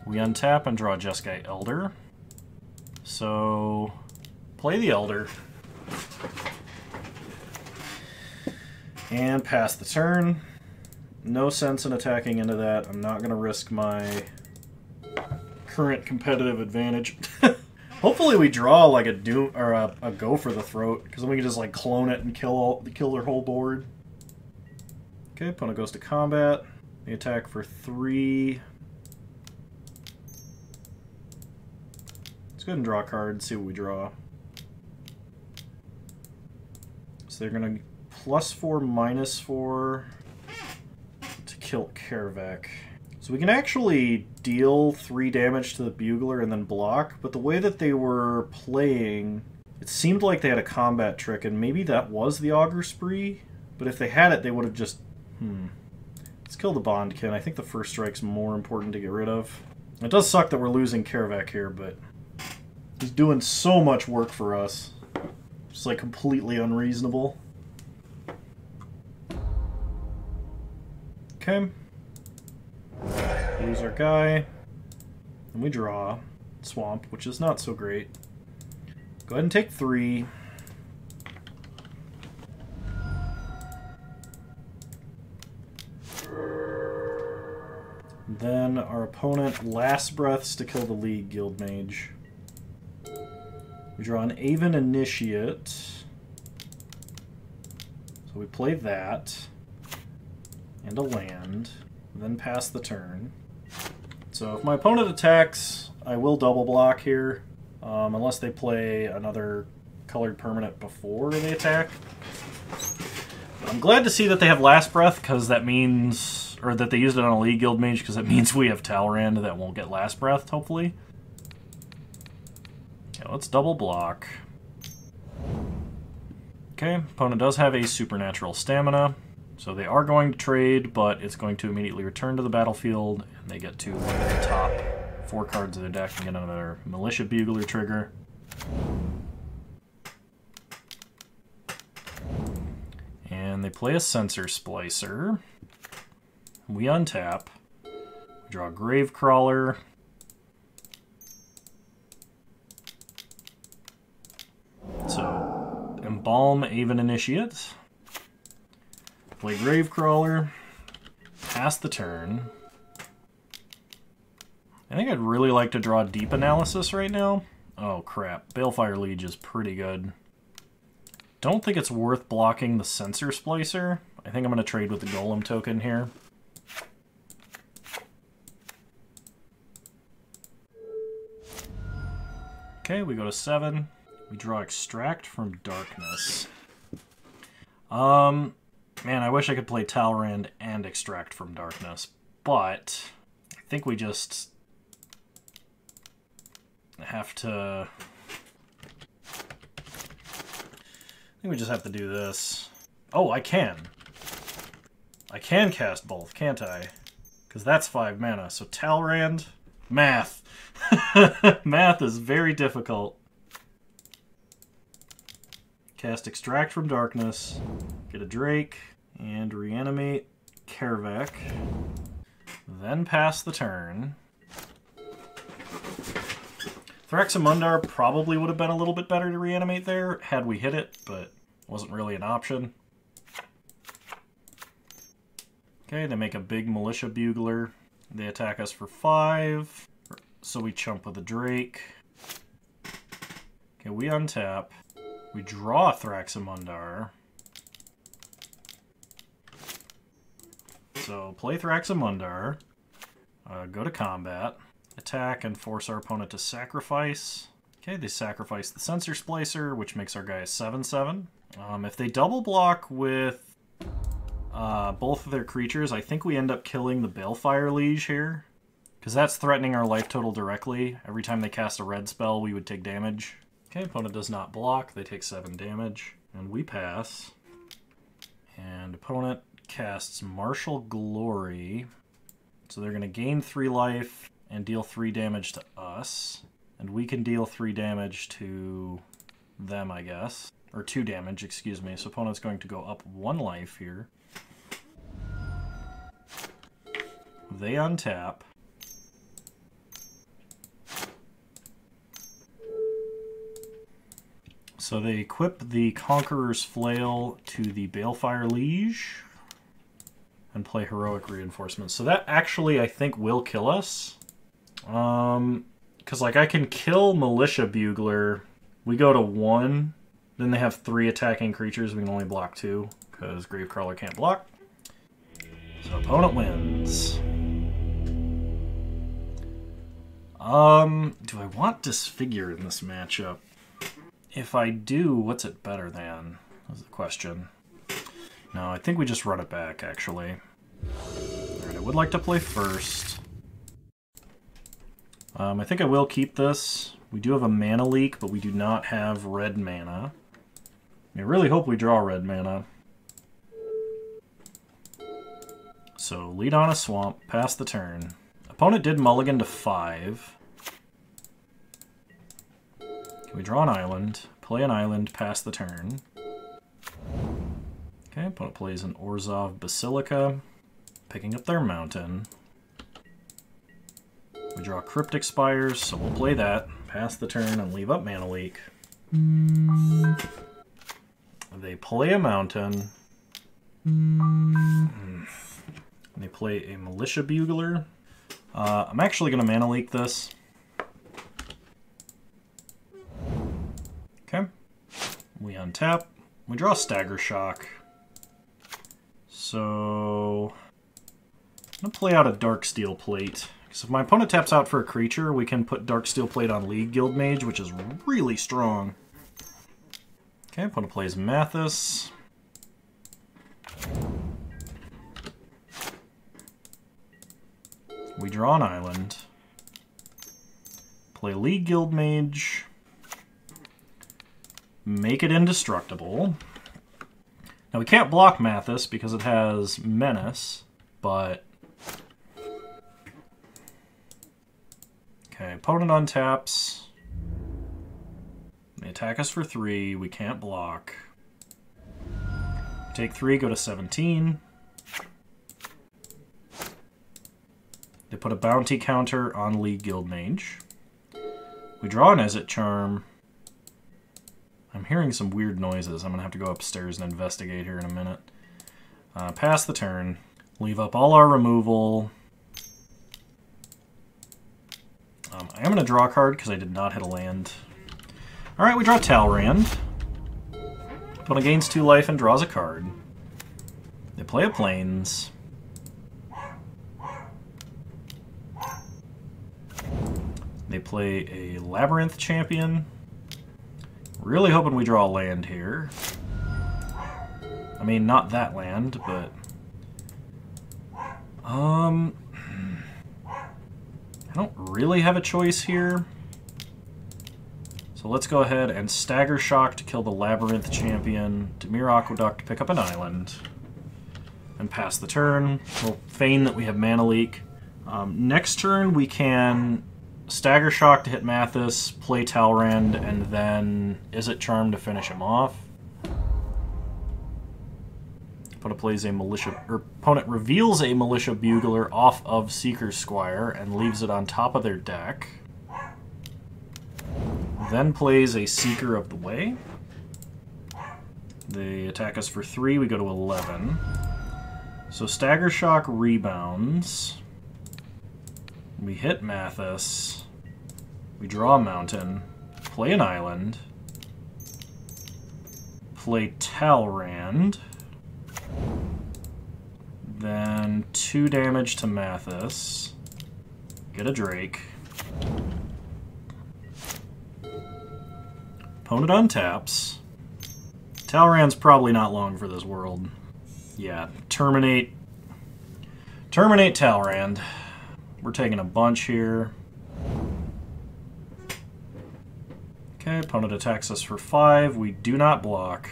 S1: We untap and draw Jeskai Elder. So, play the Elder. And pass the turn. No sense in attacking into that. I'm not going to risk my current competitive advantage. Hopefully we draw like a Doom or a Go for the Throat, because then we can just like clone it and kill their whole board. Okay, opponent goes to combat. They attack for 3. Let's go ahead and draw a card, see what we draw. So they're gonna +4, -4 to kill Kervek. So we can actually deal 3 damage to the Bugler and then block, but the way that they were playing, it seemed like they had a combat trick, and maybe that was the Augur Spree, but if they had it, they would have just... Let's kill the Bondkin. I think the first strike's more important to get rid of. It does suck that we're losing Kervek here, but he's doing so much work for us. It's like completely unreasonable. Okay. Lose our guy. And we draw Swamp, which is not so great. Go ahead and take 3. Then our opponent last breaths to kill the League Guild Mage. We draw an Aven Initiate. So we play that. And a land. Then pass the turn. So if my opponent attacks, I will double block here. Unless they play another colored permanent before they attack. I'm glad to see that they have Last Breath, because that means... Or that they used it on a League Guild Mage, because that means we have Talrand that won't get Last Breath, hopefully. Okay, let's double block. Okay, opponent does have a Supernatural Stamina, so they are going to trade, but it's going to immediately return to the battlefield, and they get to one of the top 4 cards of their deck and get another Militia Bugler trigger. And they play a Sensor Splicer. We untap. We draw Gravecrawler. So, Embalm Aven Initiate. Play Gravecrawler. Pass the turn. I think I'd really like to draw Deep Analysis right now. Oh crap, Balefire Liege is pretty good. Don't think it's worth blocking the Sensor Splicer. I think I'm going to trade with the Golem token here. Okay, we go to 7. We draw Extract from Darkness. Man, I wish I could play Talrand and Extract from Darkness, but I think we just have to... I think we just have to do this. Oh, I can. I can cast both, can't I? Because that's 5 mana. So Talrand, math. Math is very difficult. Cast Extract from Darkness, get a Drake, and reanimate Kervek. Then pass the turn. Thraxamundar probably would have been a little bit better to reanimate there had we hit it, but wasn't really an option. Okay, they make a big Militia Bugler. They attack us for 5, so we chump with a Drake. Okay, we untap. We draw Thraxamundar. So play Thraxamundar, go to combat, attack and force our opponent to sacrifice. Okay, they sacrifice the Sensor Splicer, which makes our guy a 7/7. If they double block with both of their creatures, I think we end up killing the Balefire Liege here, because that's threatening our life total directly. Every time they cast a red spell, we would take damage. Okay, opponent does not block, they take 7 damage, and we pass. And opponent casts Martial Glory, so they're going to gain 3 life and deal 3 damage to us, and we can deal 3 damage to them, I guess. Or 2 damage, excuse me. So opponent's going to go up 1 life here. They untap. So they equip the Conqueror's Flail to the Balefire Liege and play Heroic Reinforcements. So that actually, I think, will kill us. Because, like, I can kill Militia Bugler. We go to 1. Then they have 3 attacking creatures. We can only block 2, because Gravecrawler can't block. So opponent wins. Do I want Disfigure in this matchup? If I do, what's it better than? Is the question. No, I think we just run it back, actually. Alright, I would like to play first. I think I will keep this. We do have a mana leak, but we do not have red mana. I really hope we draw red mana. So, lead on a swamp, pass the turn. Opponent did mulligan to 5. We draw an island, play an island, pass the turn. Okay, opponent plays an Orzhov Basilica, picking up their mountain. We draw Cryptic Spires, so we'll play that, pass the turn, and leave up Mana Leak. They play a mountain. They play a Militia Bugler. I'm actually going to Mana Leak this. Okay. We untap. We draw Stagger Shock. So I'm going to play out a Darksteel Plate. Because if my opponent taps out for a creature, we can put Darksteel Plate on League Guildmage, which is really strong. Okay, opponent plays Mathis. We draw an island. Play League Guildmage. Make it indestructible. Now we can't block Mathis because it has Menace, but... Okay, opponent untaps. They attack us for 3, we can't block. Take 3, go to 17. They put a bounty counter on League Guildmage. We draw an Exit Charm. I'm hearing some weird noises. I'm going to have to go upstairs and investigate here in a minute. Pass the turn. Leave up all our removal. I am going to draw a card because I did not hit a land. Alright, we draw Talrand. Opponent gains 2 life and draws a card. They play a Plains. They play a Labyrinth Champion. Really hoping we draw a land here. I mean, not that land, but... I don't really have a choice here. So let's go ahead and Stagger Shock to kill the Labyrinth champion. Dimir Aqueduct to pick up an island. And pass the turn. We'll feign that we have Mana Leak. Next turn we can Stagger Shock to hit Mathis, play Talrand, and then Izzet Charm to finish him off. Opponent plays a militia, or opponent reveals a Militia Bugler off of Seeker's Squire and leaves it on top of their deck. Then plays a Seeker of the Way. They attack us for 3, we go to 11. So Stagger Shock rebounds. We hit Mathis. We draw a mountain. Play an island. Play Talrand. Then 2 damage to Mathis. Get a Drake. Opponent untaps. Talrand's probably not long for this world. Yeah, terminate Talrand. We're taking a bunch here. Okay, opponent attacks us for 5. We do not block.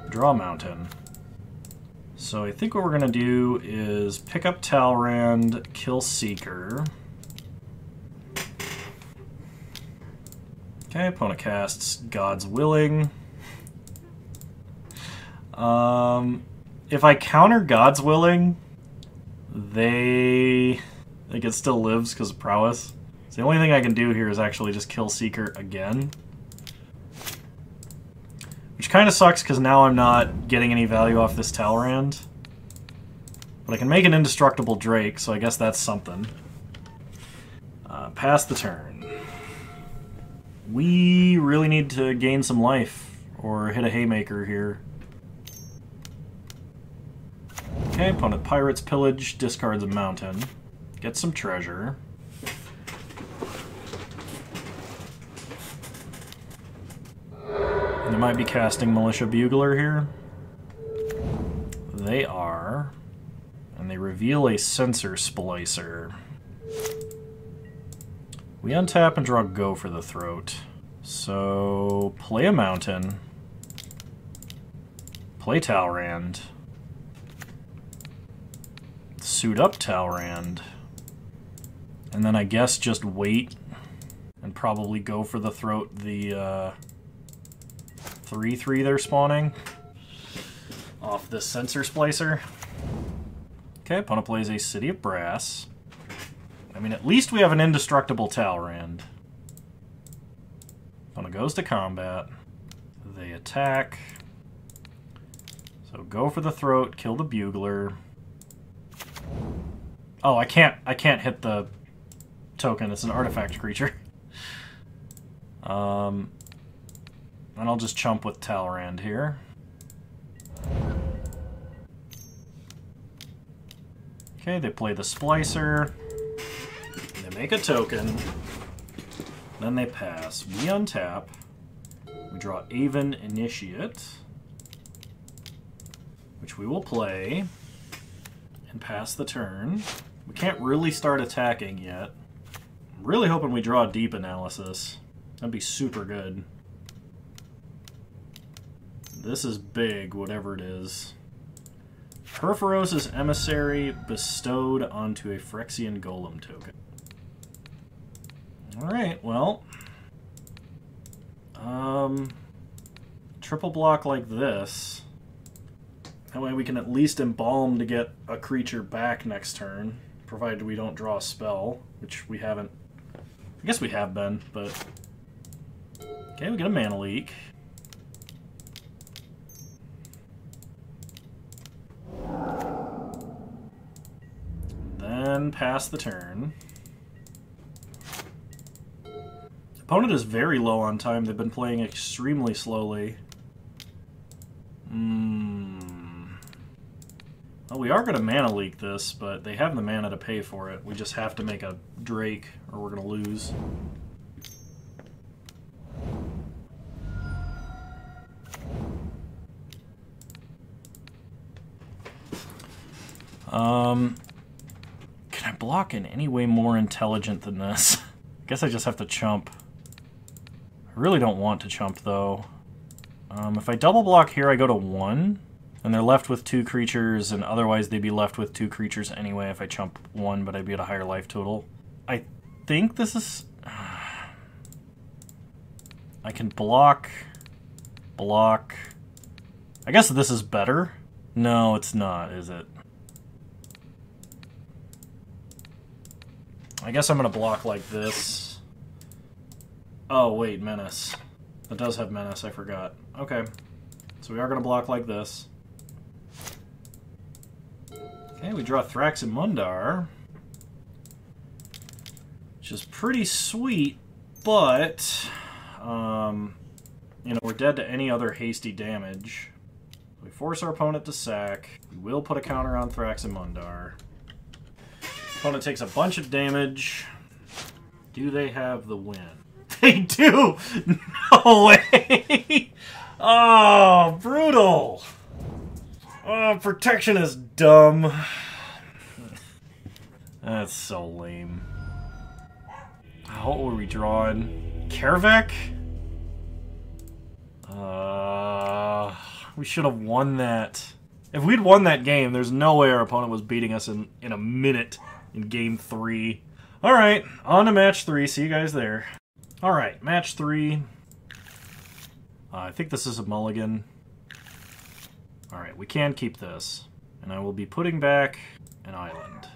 S1: Draw a mountain. So I think what we're going to do is pick up Talrand, kill Seeker. Okay, opponent casts God's Willing. If I counter God's Willing, it still lives because of prowess. So the only thing I can do here is actually just kill Seeker again. Which kind of sucks because now I'm not getting any value off this Talrand. But I can make an indestructible Drake, so I guess that's something. Pass the turn. We really need to gain some life, or hit a Haymaker here. Okay, opponent Pirates Pillage, discards a mountain. Gets some treasure. They might be casting Militia Bugler here. They are. And they reveal a Sensor Splicer. We untap and draw Go for the Throat. So, play a mountain. Play Talrand. Suit up Talrand. And then I guess just wait and probably go for the Throat the 3/3 they're spawning off this Sensor Splicer. Okay, opponent plays a City of Brass. I mean, at least we have an indestructible Talrand. Opponent goes to combat. They attack. So go for the Throat, kill the Bugler. Oh, I can't hit the token. It's an artifact creature. And I'll just chump with Talrand here. Okay, they play the Splicer. They make a token. Then they pass. We untap. We draw Aven Initiate, which we will play and pass the turn. We can't really start attacking yet. I'm really hoping we draw a Deep Analysis. That'd be super good. This is big, whatever it is. Perforos' Emissary bestowed onto a Phyrexian Golem token. Alright, well. Triple block like this. That way we can at least embalm to get a creature back next turn, provided we don't draw a spell, which we haven't. I guess we have been, but... Okay, we get a Mana Leak. Then pass the turn. Opponent is very low on time. They've been playing extremely slowly. Well, we are going to Mana Leak this, but they have the mana to pay for it. We just have to make a Drake, or we're going to lose. Can I block in any way more intelligent than this? I guess I just have to chump. I really don't want to chump, though. If I double block here, I go to 1. And they're left with 2 creatures, and otherwise they'd be left with 2 creatures anyway if I chump 1, but I'd be at a higher life total. I think this is... I can block... Block... I guess this is better. No, it's not, is it? I guess I'm going to block like this. Oh, wait, Menace. That does have Menace, I forgot. Okay. So we are going to block like this. Okay, we draw Thraximundar, which is pretty sweet, but, you know, we're dead to any other hasty damage. We force our opponent to sack. We will put a counter on Thraximundar. Opponent takes a bunch of damage. Do they have the win? They do! No way! Oh, brutal! Oh, protection is dumb. That's so lame. What were we drawing? Karavek? We should have won that. If we'd won that game, there's no way our opponent was beating us in a minute in game 3. Alright, on to match 3. See you guys there. Alright, match 3. I think this is a mulligan. Alright, we can keep this. And I will be putting back an island.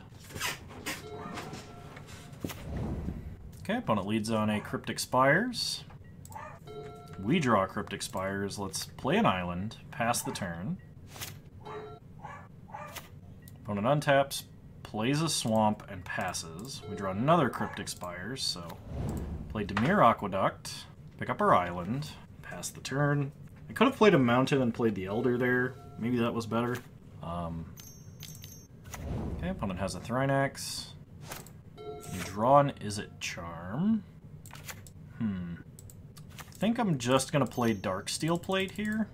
S1: Okay, opponent leads on a Cryptic Spires. We draw Cryptic Spires. Let's play an island, pass the turn. Opponent untaps, plays a swamp, and passes. We draw another Cryptic Spires, so play Dimir Aqueduct, pick up our island, pass the turn. I could have played a mountain and played the Elder there. Maybe that was better. Okay, opponent has a Thrinax. You draw an Izzet Charm. I think I'm just going to play Darksteel Plate here.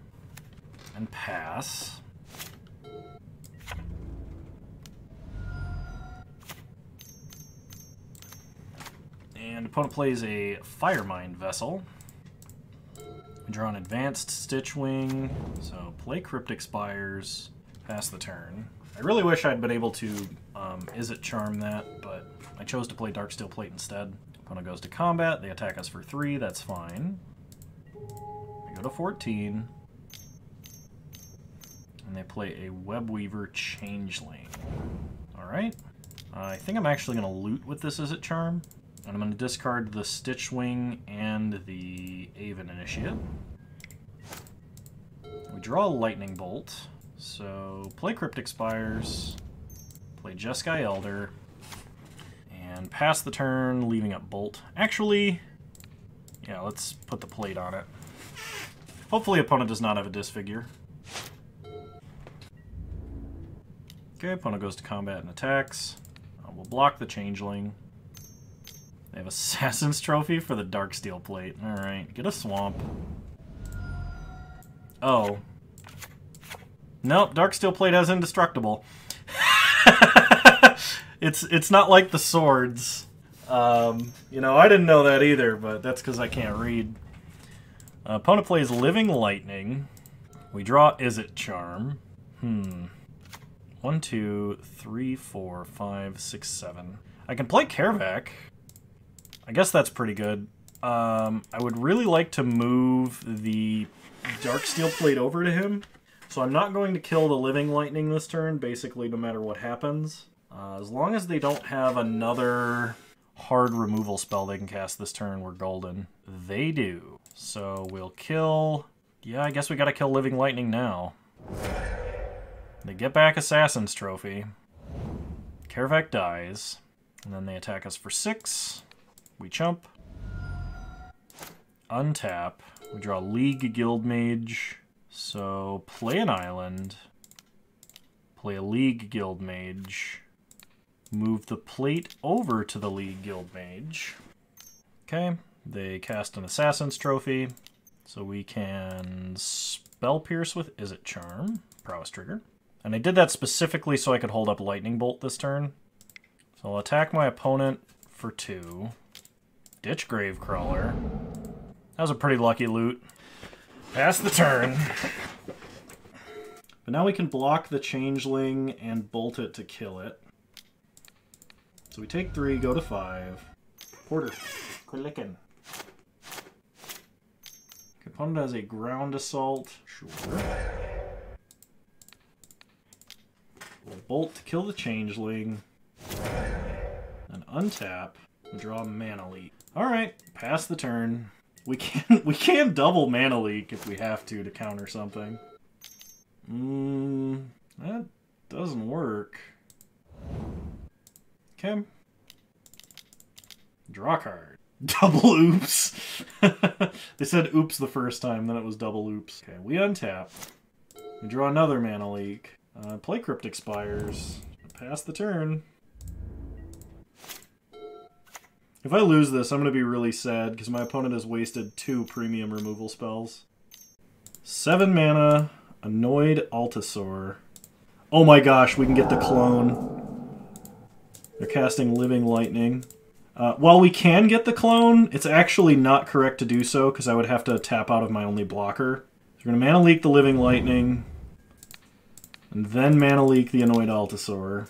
S1: And pass. And opponent plays a Firemind Vessel. We draw an Advanced Stitchwing, so play Cryptic Spires, pass the turn. I really wish I'd been able to Izzet Charm that, but I chose to play Darksteel Plate instead. Opponent goes to combat, they attack us for 3, that's fine. We go to 14. And they play a Webweaver Changeling. Alright. I think I'm actually going to loot with this Izzet Charm. And I'm going to discard the Stitchwing and the Aven Initiate. We draw a Lightning Bolt. So, play Cryptic Spires, play Jeskai Elder, and pass the turn, leaving up Bolt. Actually, yeah, let's put the plate on it. Hopefully opponent does not have a Disfigure. Okay, opponent goes to combat and attacks. We'll block the Changeling. They have Assassin's Trophy for the Darksteel Plate. Alright, get a Swamp. Oh. Nope, Darksteel Plate has Indestructible. It's not like the swords. You know, I didn't know that either, but that's because I can't read. Opponent plays Living Lightning. We draw Izzet Charm. 1, 2, 3, 4, 5, 6, 7. I can play Karavek. I guess that's pretty good. I would really like to move the Darksteel Plate over to him. So I'm not going to kill the Living Lightning this turn, basically no matter what happens. As long as they don't have another hard removal spell they can cast this turn, we're golden. They do. So we'll kill... Yeah, I guess we gotta kill Living Lightning now. They get back Assassin's Trophy. Karavek dies. And then they attack us for 6. We chump. Untap. We draw League Guildmage. So, play an island. Play a League Guildmage. Move the plate over to the League Guildmage. Okay, they cast an Assassin's Trophy. So we can Spell Pierce with Izzet Charm. Prowess trigger. And I did that specifically so I could hold up Lightning Bolt this turn. So I'll attack my opponent for 2. Ditch Gravecrawler. That was a pretty lucky loot. Pass the turn. But now we can block the changeling and bolt it to kill it. So we take 3, go to 5. Porter, quit licking. Opponent has a ground assault. Sure. We'll bolt to kill the changeling. And untap and draw a mana leak. Alright, pass the turn. We can double mana leak if we have to counter something. That doesn't work. Okay. Draw a card. Double oops. They said oops the first time, then it was double oops. Okay, we untap. We draw another mana leak. Play Crypt expires. Pass the turn. If I lose this, I'm going to be really sad, because my opponent has wasted 2 premium removal spells. 7 mana, Annoyed Altasaur. Oh my gosh, we can get the clone. They're casting Living Lightning. While we can get the clone, it's actually not correct to do so, because I would have to tap out of my only blocker. So we're going to Mana Leak the Living Lightning, and then Mana Leak the Annoyed Altasaur.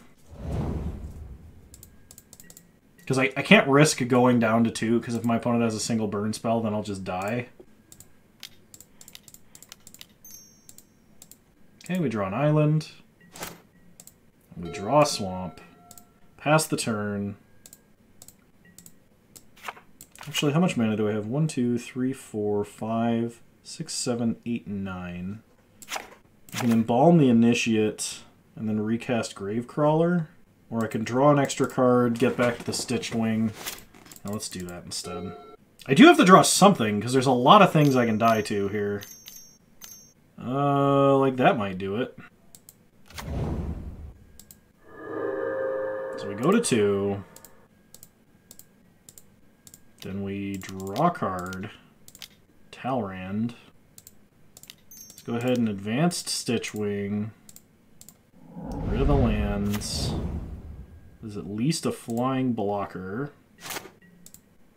S1: Because I can't risk going down to 2, because if my opponent has a single burn spell, then I'll just die. Okay, we draw an island. We draw a swamp. Pass the turn. Actually, how much mana do I have? 1, 2, 3, 4, 5, 6, 7, 8, 9. I can Embalm the Initiate and then recast Gravecrawler. Or I can draw an extra card, get back to the Stitched Wing. Now let's do that instead. I do have to draw something, because there's a lot of things I can die to here. Like that might do it. So we go to 2. Then we draw a card. Talrand. Let's go ahead and advanced Stitch Wing. Get rid of the lands. There's at least a flying blocker.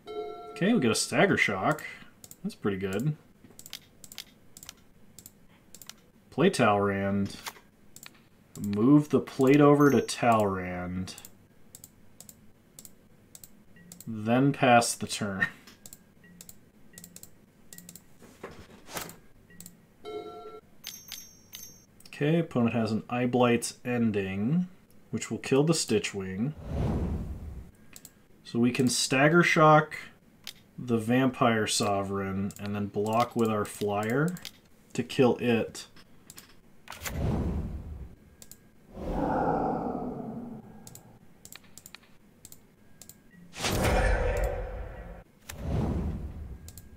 S1: Okay, we get a Stagger Shock. That's pretty good. Play Talrand. Move the plate over to Talrand. Then pass the turn. Okay, opponent has an Eye Blight's Ending, which will kill the Stitch Wing. So we can Stagger Shock the Vampire Sovereign and then block with our Flyer to kill it.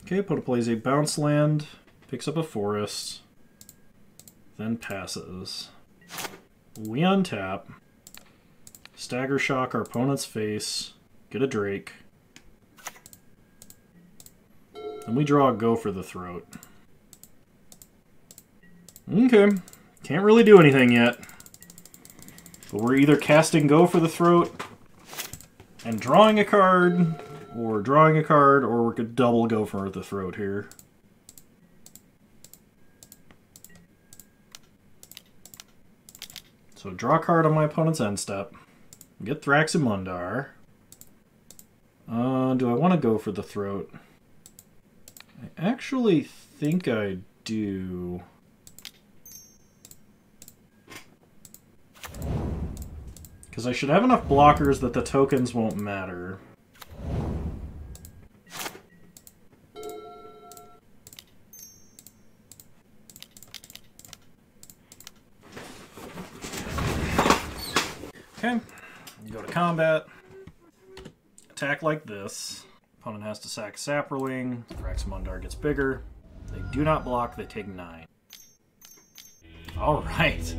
S1: Okay, opponent plays a bounce land, picks up a forest, then passes. We untap, Stagger Shock our opponent's face, get a Drake, then we draw a Go for the Throat. Okay, can't really do anything yet, but we're either casting Go for the Throat and drawing a card, or drawing a card, or we could double Go for the Throat here. So draw a card on my opponent's end step. Get Thraximundar. Do I want to go for the Throat? I actually think I do. Because I should have enough blockers that the tokens won't matter. Okay, go to combat. Attack like this. Opponent has to sack Saproling. Thraximundar gets bigger. They do not block, they take 9. Alright.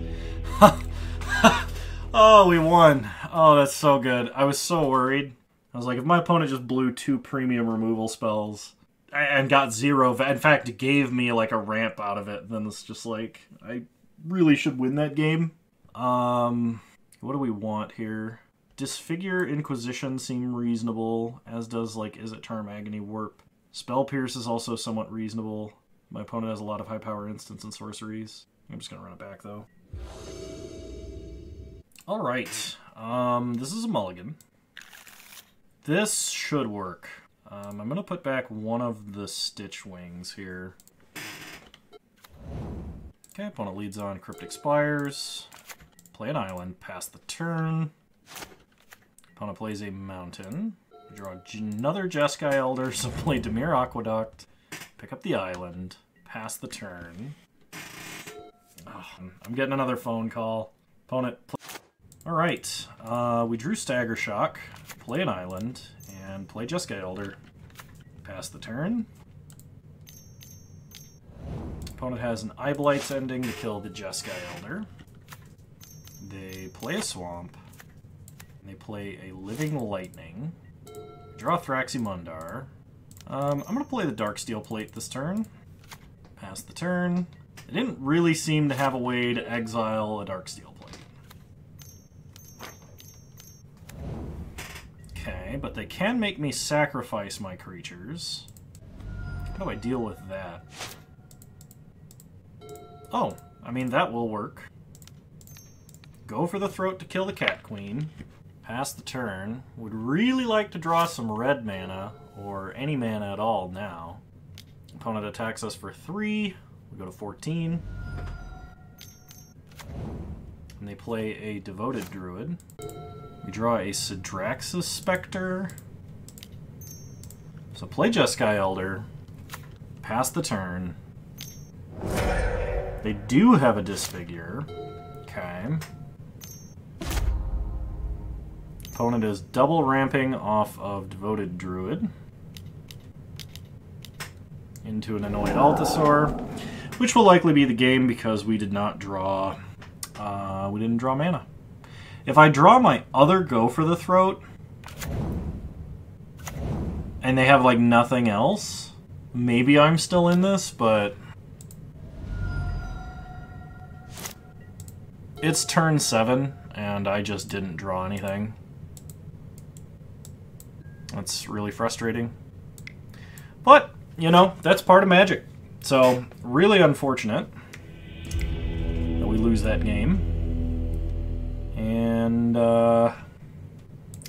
S1: Oh, we won. Oh, that's so good. I was so worried. I was like, if my opponent just blew 2 premium removal spells and got 0, in fact, gave me like a ramp out of it, then it's just like, I really should win that game. What do we want here? Disfigure, Inquisition seem reasonable, as does, like, Is It Charm, Agony, Warp. Spell Pierce is also somewhat reasonable. My opponent has a lot of high power instants and sorceries. I'm just going to run it back, though. Alright. This is a mulligan. This should work. I'm going to put back one of the Stitch Wings here. Okay, opponent leads on Cryptic Spires. Play an island, pass the turn. Opponent plays a mountain. We draw another Jeskai Elder, so play Dimir Aqueduct. Pick up the island, pass the turn. Oh, I'm getting another phone call. Opponent. Alright, we drew Stagger Shock, play an island, and play Jeskai Elder. Pass the turn. Opponent has an Eye Blight's ending to kill the Jeskai Elder. They play a swamp. And they play a Living Lightning. Draw Thraximundar. I'm going to play the Darksteel Plate this turn. Pass the turn. They didn't really seem to have a way to exile a Darksteel Plate. Okay, but they can make me sacrifice my creatures. How do I deal with that? Oh, I mean, that will work. Go for the throat to kill the Cat Queen. Pass the turn. Would really like to draw some red mana, or any mana at all now. Opponent attacks us for 3. We go to 14. And they play a Devoted Druid. We draw a Sidraxis Spectre. So play Jeskai Elder. Pass the turn. They do have a Disfigure. Okay. Opponent is double ramping off of Devoted Druid into an Annoyed Altasaur, which will likely be the game because we did not draw. We didn't draw mana. If I draw my other Go for the Throat, and they have like nothing else, maybe I'm still in this, but it's turn 7, and I just didn't draw anything. That's really frustrating. But, you know, that's part of Magic. So, really unfortunate that we lose that game. And, I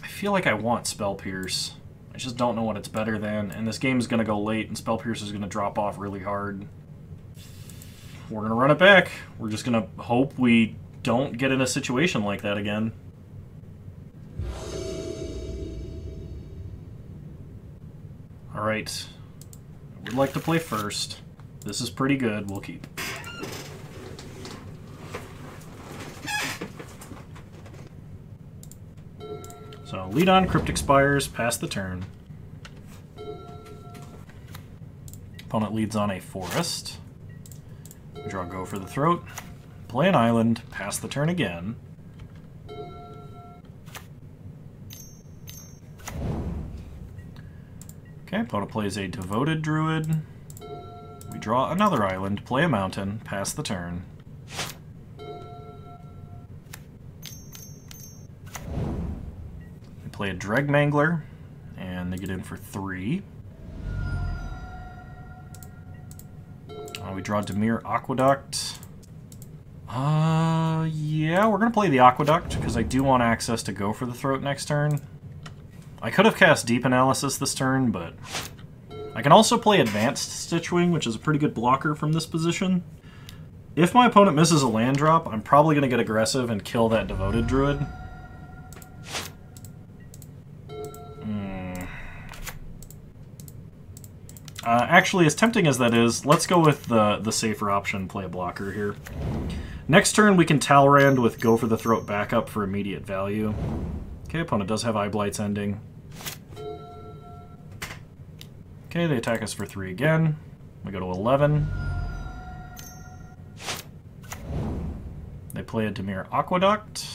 S1: feel like I want Spell Pierce. I just don't know what it's better than. And this game's going to go late, and Spell Pierce is going to drop off really hard. We're going to run it back. We're just going to hope we don't get in a situation like that again. Alright. We'd like to play first. This is pretty good. We'll keep. So, lead on Cryptic Spires, pass the turn. Opponent leads on a Forest. We draw Go for the Throat. Play an island, pass the turn again. Okay, opponent plays a Devoted Druid. We draw another island, play a mountain, pass the turn. We play a Dregmangler, and they get in for 3. We draw Dimir Aqueduct. Yeah, we're going to play the Aqueduct, because I do want access to Go for the Throat next turn. I could have cast Deep Analysis this turn, but I can also play Advanced Stitchwing, which is a pretty good blocker from this position. If my opponent misses a land drop, I'm probably going to get aggressive and kill that Devoted Druid. Actually, as tempting as that is, let's go with the safer option, play a blocker here. Next turn, we can Talrand with Go for the Throat backup for immediate value. Okay, opponent does have Eye Blight's ending. Okay, they attack us for 3 again. We go to 11. They play a Dimir Aqueduct.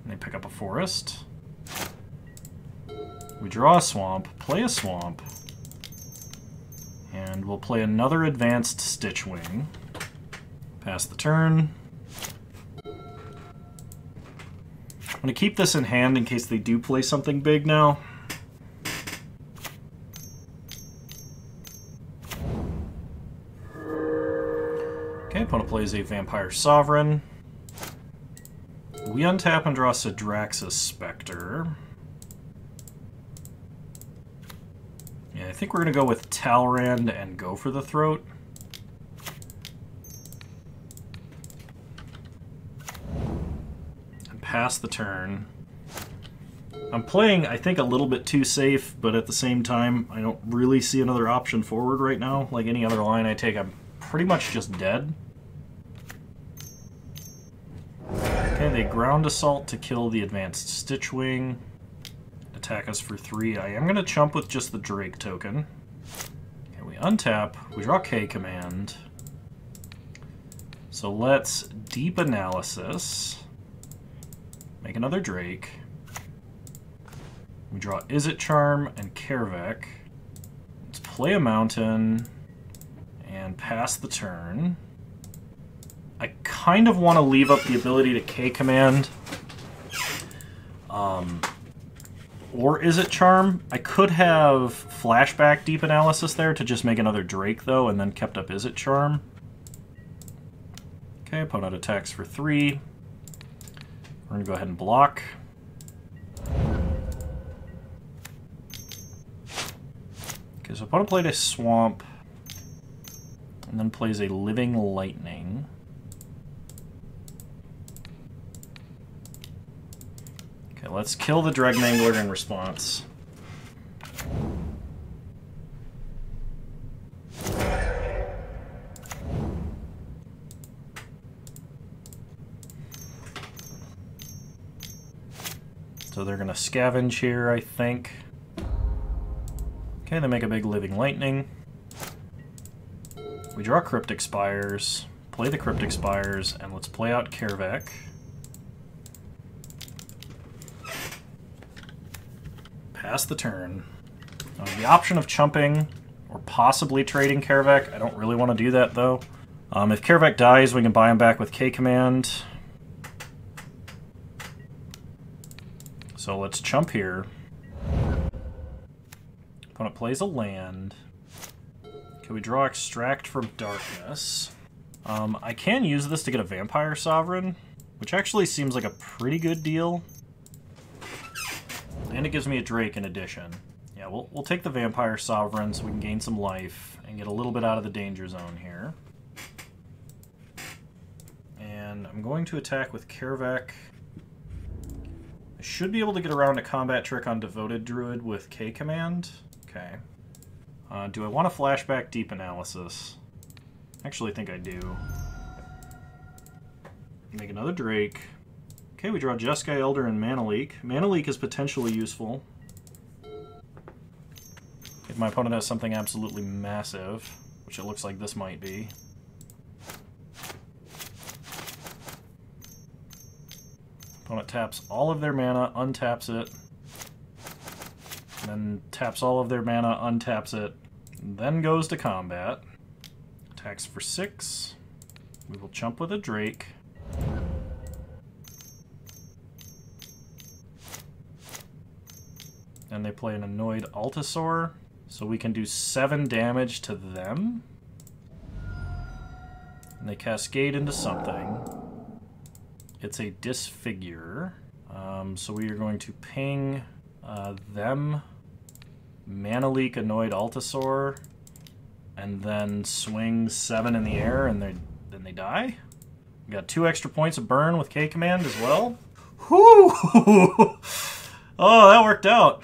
S1: And they pick up a Forest. We draw a Swamp, play a Swamp. And we'll play another Advanced Stitchwing. Pass the turn. I'm going to keep this in hand in case they do play something big now. Opponent plays a Vampire Sovereign. We untap and draw Grixis Spectre. Yeah, I think we're going to go with Talrand and go for the throat. And pass the turn. I'm playing, I think, a little bit too safe, but at the same time, I don't really see another option forward right now. Like any other line I take, I'm pretty much just dead. Okay, they ground assault to kill the advanced Stitchwing. Attack us for 3. I am going to chump with just the Drake token. Okay, we untap. We draw K command. So let's Deep Analysis. Make another Drake. We draw Izzet Charm and Kervek. Let's play a Mountain and pass the turn. I kind of want to leave up the ability to K command. Or Izzet Charm. I could have flashback Deep Analysis there to just make another Drake, though, and then kept up Izzet Charm. Okay, opponent attacks for 3. We're going to go ahead and block. Okay, so opponent played a Swamp, and then plays a Living Lightning. Okay, let's kill the Dregnangler in response. So they're going to scavenge here, I think. Okay, they make a big Living Lightning. We draw Cryptic Spires, play the Cryptic Spires, and let's play out Kervek. Pass the turn. The option of chumping or possibly trading Kervek. I don't really want to do that, though. If Kervek dies, we can buy him back with K command. So let's chump here. Opponent plays a land. Can we draw Extract from Darkness? I can use this to get a Vampire Sovereign, which actually seems like a pretty good deal. And it gives me a Drake in addition. Yeah, we'll take the Vampire Sovereign so we can gain some life and get a little bit out of the danger zone here. And I'm going to attack with Kervek. I should be able to get around a combat trick on Devoted Druid with K command. Okay. Do I want to flashback Deep Analysis? Actually, I think I do. Make another Drake. Okay, we draw Jeskai Elder and Mana Leak. Mana Leak is potentially useful if my opponent has something absolutely massive, which it looks like this might be. Opponent taps all of their mana, untaps it, then taps all of their mana, untaps it, then goes to combat. Attacks for 6. We will chump with a Drake. And they play an Annoyed Altasaur, so we can do 7 damage to them. And they cascade into something. It's a Disfigure. So we are going to ping them, Mana Leak Annoyed Altasaur, and then swing 7 in the air, and then they die. We got 2 extra points of burn with K command as well. Whoo! Oh, that worked out.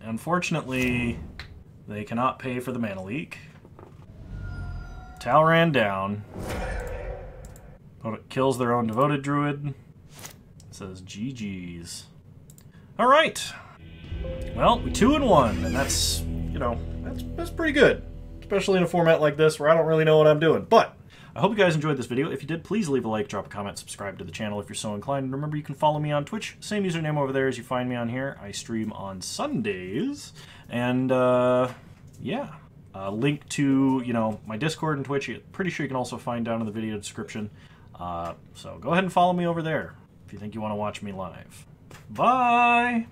S1: Unfortunately, they cannot pay for the Mana Leak. Talrand down. Opponent kills their own Devoted Druid. It says GG's. Alright. Well, we 2-1, and that's, you know, that's pretty good. Especially in a format like this where I don't really know what I'm doing. But I hope you guys enjoyed this video. If you did, please leave a like, drop a comment, subscribe to the channel if you're so inclined. And remember, you can follow me on Twitch. Same username over there as you find me on here. I stream on Sundays. And, yeah. Link to, you know, my Discord and Twitch. I'm pretty sure you can also find down in the video description. So go ahead and follow me over there if you think you want to watch me live. Bye!